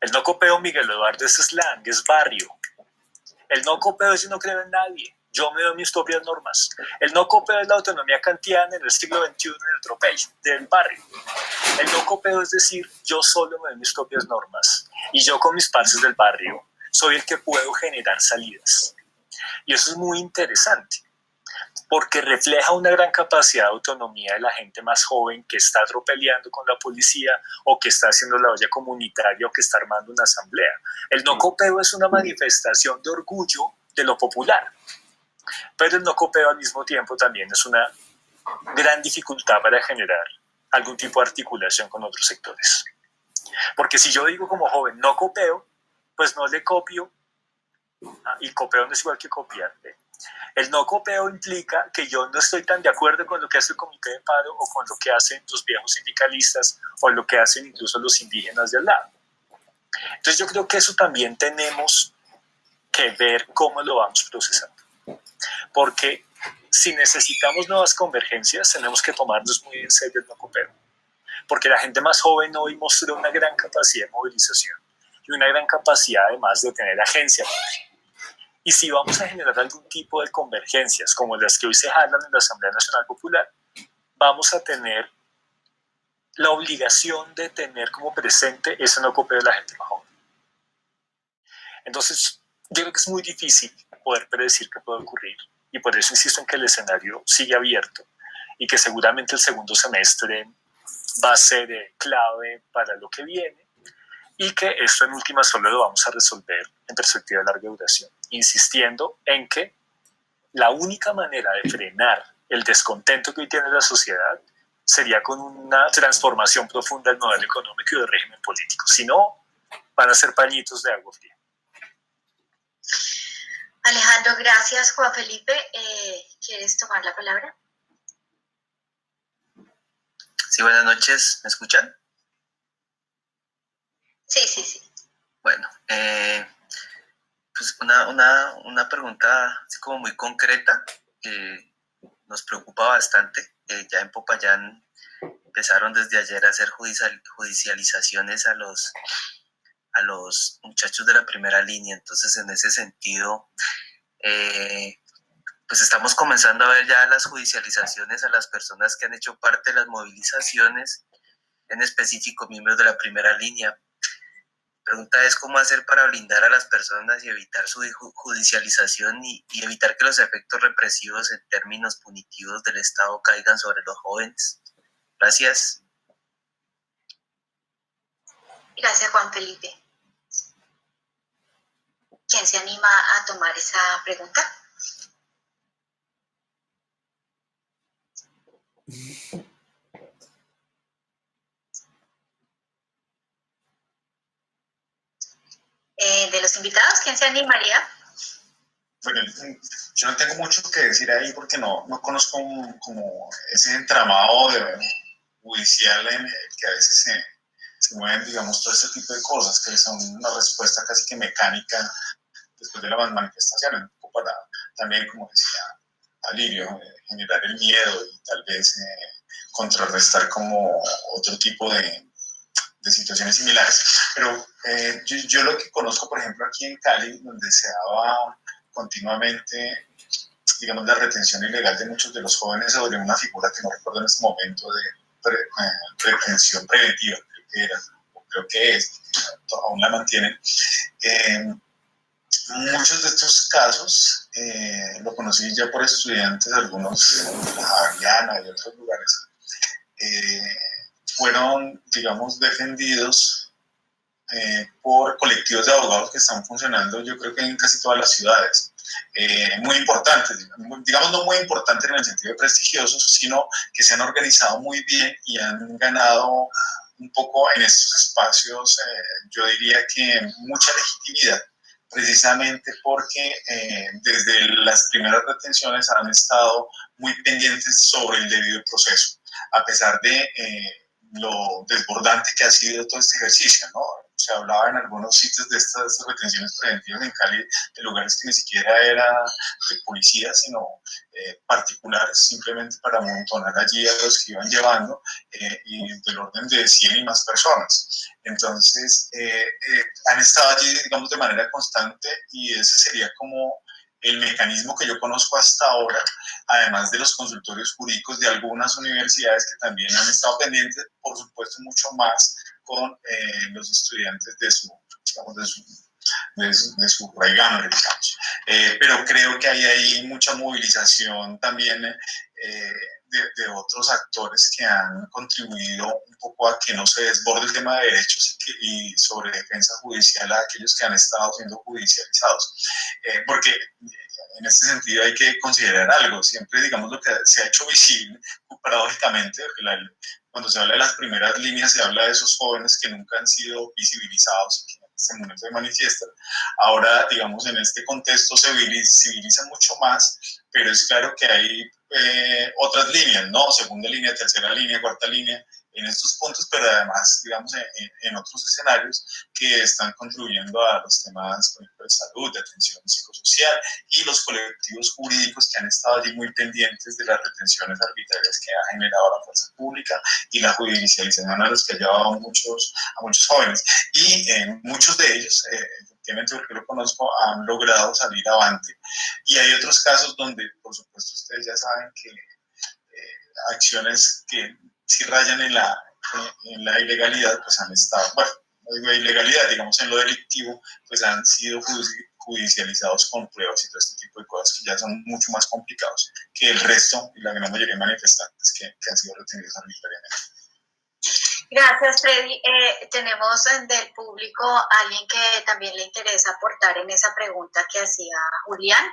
El no copeo, Miguel Eduardo, es slang, es barrio. El no copeo es yo no creo en nadie. Yo me doy mis propias normas. El no copeo es la autonomía kantiana en el siglo XXI en el tropel del barrio. El no copeo es decir, yo solo me doy mis propias normas y yo con mis parces del barrio soy el que puedo generar salidas. Y eso es muy interesante porque refleja una gran capacidad de autonomía de la gente más joven que está tropeleando con la policía o que está haciendo la olla comunitaria o que está armando una asamblea. El no copeo es una manifestación de orgullo de lo popular, pero el no copeo al mismo tiempo también es una gran dificultad para generar algún tipo de articulación con otros sectores. Porque si yo digo como joven no copeo, pues no le copio, y copeo no es igual que copiar. El no copeo implica que yo no estoy tan de acuerdo con lo que hace el Comité de Paro o con lo que hacen los viejos sindicalistas o lo que hacen incluso los indígenas de al lado. Entonces yo creo que eso también tenemos que ver cómo lo vamos procesando. Porque si necesitamos nuevas convergencias, tenemos que tomarnos muy en serio el no copeo. Porque la gente más joven hoy mostró una gran capacidad de movilización y una gran capacidad además de tener agencia. Y si vamos a generar algún tipo de convergencias como las que hoy se jalan en la Asamblea Nacional Popular, vamos a tener la obligación de tener como presente ese no copeo de la gente más joven. Entonces, yo creo que es muy difícil poder predecir qué puede ocurrir y por eso insisto en que el escenario sigue abierto y que seguramente el segundo semestre va a ser clave para lo que viene y que esto en última solo lo vamos a resolver en perspectiva de larga duración, insistiendo en que la única manera de frenar el descontento que hoy tiene la sociedad sería con una transformación profunda del modelo económico y del régimen político. Si no, van a ser pañitos de agua fría. Alejandro, gracias. Juan Felipe, ¿quieres tomar la palabra? Sí, buenas noches. ¿Me escuchan? Sí. Bueno, pues una pregunta así como muy concreta que nos preocupa bastante. Ya en Popayán empezaron desde ayer a hacer judicializaciones a los muchachos de la primera línea. Entonces, en ese sentido, pues estamos comenzando a ver ya las judicializaciones a las personas que han hecho parte de las movilizaciones, en específico miembros de la primera línea. La pregunta es cómo hacer para blindar a las personas y evitar su judicialización y evitar que los efectos represivos en términos punitivos del Estado caigan sobre los jóvenes. Gracias. Gracias, Juan Felipe. ¿Quién se anima a tomar esa pregunta? De los invitados, ¿quién se animaría? bueno, yo no tengo mucho que decir ahí porque no conozco como ese entramado judicial en el que a veces se mueven, digamos, todo este tipo de cosas que son una respuesta casi que mecánica después de las manifestaciones, un poco para también, como decía Alirio, generar el miedo y tal vez contrarrestar como otro tipo de situaciones similares. Pero yo lo que conozco, por ejemplo, aquí en Cali, donde se daba continuamente, digamos, la retención ilegal de muchos de los jóvenes sobre una figura que no recuerdo en este momento de retención preventiva, creo que era, o creo que es, aún la mantienen. Muchos de estos casos lo conocí ya por estudiantes, algunos de la Javeriana y otros lugares, fueron, digamos, defendidos por colectivos de abogados que están funcionando, yo creo que en casi todas las ciudades. Muy importantes, digamos no muy importantes en el sentido de prestigiosos, sino que se han organizado muy bien y han ganado un poco en estos espacios, yo diría que mucha legitimidad, precisamente porque desde las primeras retenciones han estado muy pendientes sobre el debido proceso, a pesar de lo desbordante que ha sido todo este ejercicio, ¿no? Se hablaba en algunos sitios de estas retenciones preventivas en Cali de lugares que ni siquiera era de policía, sino particulares, simplemente para amontonar allí a los que iban llevando y del orden de 100 y más personas. Entonces, han estado allí, digamos, de manera constante y ese sería como el mecanismo que yo conozco hasta ahora, además de los consultorios jurídicos de algunas universidades que también han estado pendientes, por supuesto, mucho más con los estudiantes de su, digamos, de su raigambre, digamos. Pero creo que hay ahí mucha movilización también de otros actores que han contribuido un poco a que no se desborde el tema de derechos y sobre defensa judicial a aquellos que han estado siendo judicializados. Porque en este sentido hay que considerar algo, siempre digamos lo que se ha hecho visible, paradójicamente, cuando se habla de las primeras líneas se habla de esos jóvenes que nunca han sido visibilizados y que en este momento se manifiestan. Ahora, digamos, en este contexto se visibiliza mucho más, pero es claro que hay otras líneas, ¿no? Segunda línea, tercera línea, cuarta línea, en estos puntos, pero además, digamos, en otros escenarios que están contribuyendo a los temas, por ejemplo, de salud, de atención psicosocial y los colectivos jurídicos que han estado allí muy pendientes de las retenciones arbitrarias que ha generado la fuerza pública y la judicialización a los que ha llevado a muchos jóvenes. Y muchos de ellos, efectivamente, porque lo conozco, han logrado salir avante. Y hay otros casos donde, por supuesto, ustedes ya saben que acciones que si rayan en la ilegalidad, pues han estado, bueno, no digo ilegalidad, digamos en lo delictivo, pues han sido judicializados con pruebas y todo este tipo de cosas que ya son mucho más complicados que el resto y la gran mayoría de manifestantes que han sido retenidos arbitrariamente. Gracias, Freddy. Tenemos del público a alguien que también le interesa aportar en esa pregunta que hacía Julián.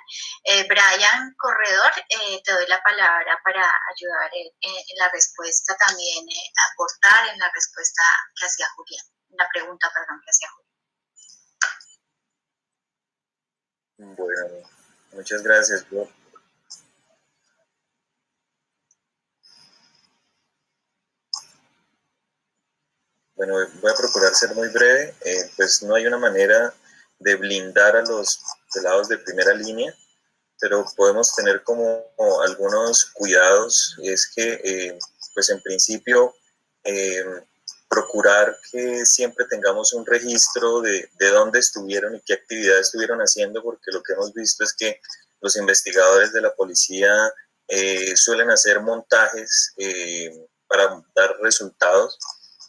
Brian Corredor, te doy la palabra para ayudar en la respuesta también, aportar en la respuesta que hacía Julián, en la pregunta, perdón, que hacía Julián. Bueno, muchas gracias, Flor. Bueno, voy a procurar ser muy breve. Pues no hay una manera de blindar a los pelados de primera línea, pero podemos tener como algunos cuidados. Es que, pues en principio, procurar que siempre tengamos un registro de dónde estuvieron y qué actividades estuvieron haciendo, porque lo que hemos visto es que los investigadores de la policía suelen hacer montajes para dar resultados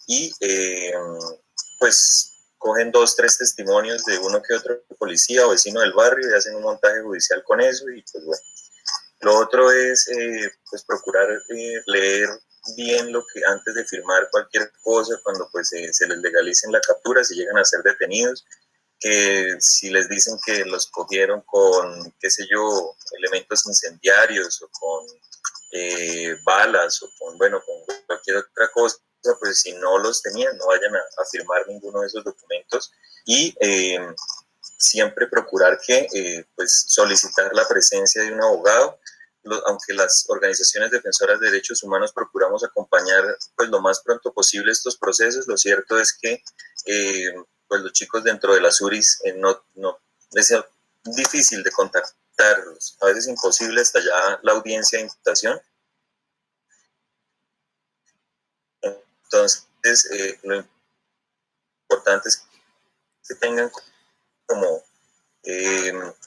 y pues cogen 2, 3 testimonios de uno que otro policía o vecino del barrio y hacen un montaje judicial con eso y pues bueno. Lo otro es pues procurar leer bien lo que antes de firmar cualquier cosa, cuando pues se les legalicen la captura, si llegan a ser detenidos, que si les dicen que los cogieron con, qué sé yo, elementos incendiarios o con balas o con, bueno, con cualquier otra cosa, pues si no los tenían, no vayan a firmar ninguno de esos documentos y siempre procurar que pues solicitar la presencia de un abogado. Aunque las organizaciones defensoras de derechos humanos procuramos acompañar pues lo más pronto posible estos procesos, lo cierto es que pues los chicos dentro de las URIs no es difícil de contactarlos, a veces imposible hasta ya la audiencia de imputación. Entonces lo importante es que tengan como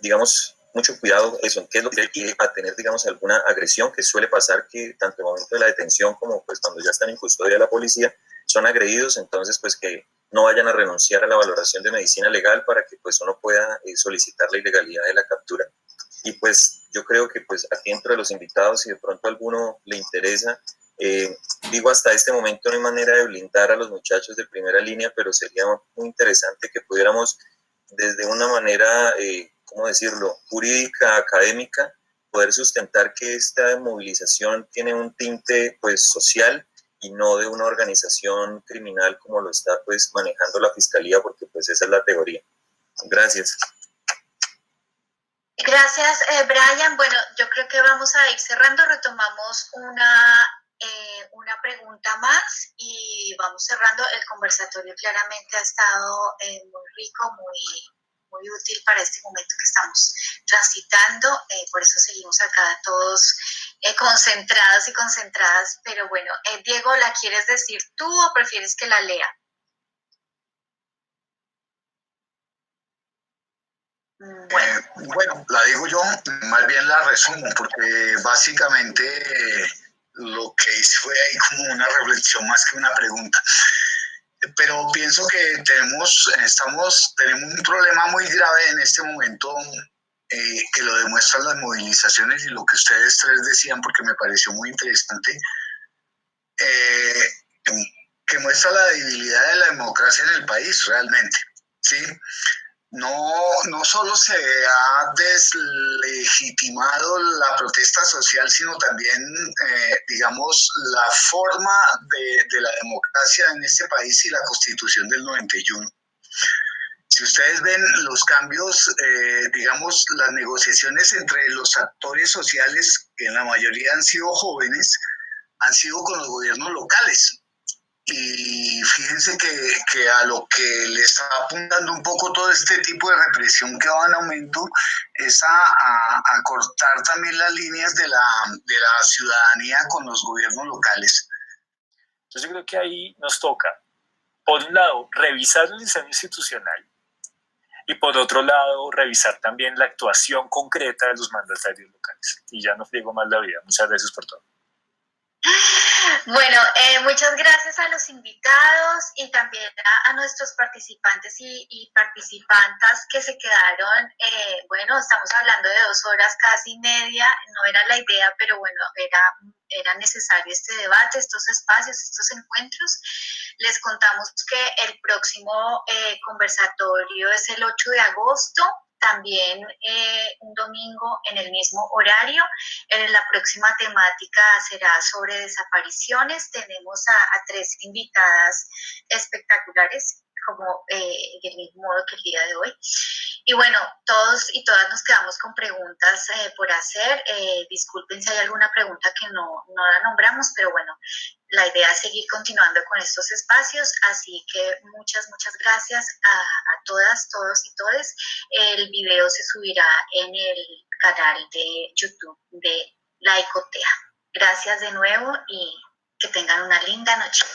digamos mucho cuidado eso, en qué es lo que hay que a tener, digamos, alguna agresión, que suele pasar que tanto en el momento de la detención como pues cuando ya están en custodia de la policía son agredidos, entonces pues que no vayan a renunciar a la valoración de medicina legal para que pues uno pueda solicitar la ilegalidad de la captura. Y pues yo creo que pues aquí dentro de los invitados, si de pronto a alguno le interesa, digo, hasta este momento no hay manera de blindar a los muchachos de primera línea, pero sería muy interesante que pudiéramos desde una manera, ¿cómo decirlo?, jurídica, académica, poder sustentar que esta movilización tiene un tinte pues social y no de una organización criminal como lo está pues manejando la Fiscalía, porque pues esa es la teoría. Gracias. Gracias, Brian. Bueno, yo creo que vamos a ir cerrando. Retomamos una pregunta más y vamos cerrando. El conversatorio claramente ha estado muy rico, muy útil para este momento que estamos transitando. Por eso seguimos acá todos concentrados y concentradas. Pero bueno, Diego, ¿la quieres decir tú o prefieres que la lea? Bueno, la digo yo, más bien la resumo, porque básicamente lo que hice fue ahí como una reflexión más que una pregunta. Pero pienso que tenemos un problema muy grave en este momento, que lo demuestran las movilizaciones y lo que ustedes tres decían, porque me pareció muy interesante, que muestra la debilidad de la democracia en el país realmente, ¿sí? No solo se ha deslegitimado la protesta social, sino también, digamos, la forma de la democracia en este país y la Constitución del 91. Si ustedes ven los cambios, digamos, las negociaciones entre los actores sociales, que en la mayoría han sido jóvenes, han sido con los gobiernos locales. Y fíjense que a lo que le está apuntando un poco todo este tipo de represión que va en aumento es a cortar también las líneas de la ciudadanía con los gobiernos locales. Entonces yo creo que ahí nos toca, por un lado, revisar el diseño institucional y por otro lado, revisar también la actuación concreta de los mandatarios locales. Y ya no friego más la vida. Muchas gracias por todo. Bueno, muchas gracias a los invitados y también a nuestros participantes y participantas que se quedaron. Bueno, estamos hablando de 2 horas, casi media, no era la idea, pero bueno, era necesario este debate, estos espacios, estos encuentros. Les contamos que el próximo conversatorio es el 8 de agosto. También un domingo en el mismo horario. La próxima temática será sobre desapariciones. Tenemos a 3 invitadas espectaculares, como del mismo modo que el día de hoy. Y bueno, todos y todas nos quedamos con preguntas por hacer. Disculpen si hay alguna pregunta que no la nombramos, pero bueno, la idea es seguir continuando con estos espacios, así que muchas gracias a todas, todos y todes. El video se subirá en el canal de YouTube de La Icotea. Gracias de nuevo y que tengan una linda noche.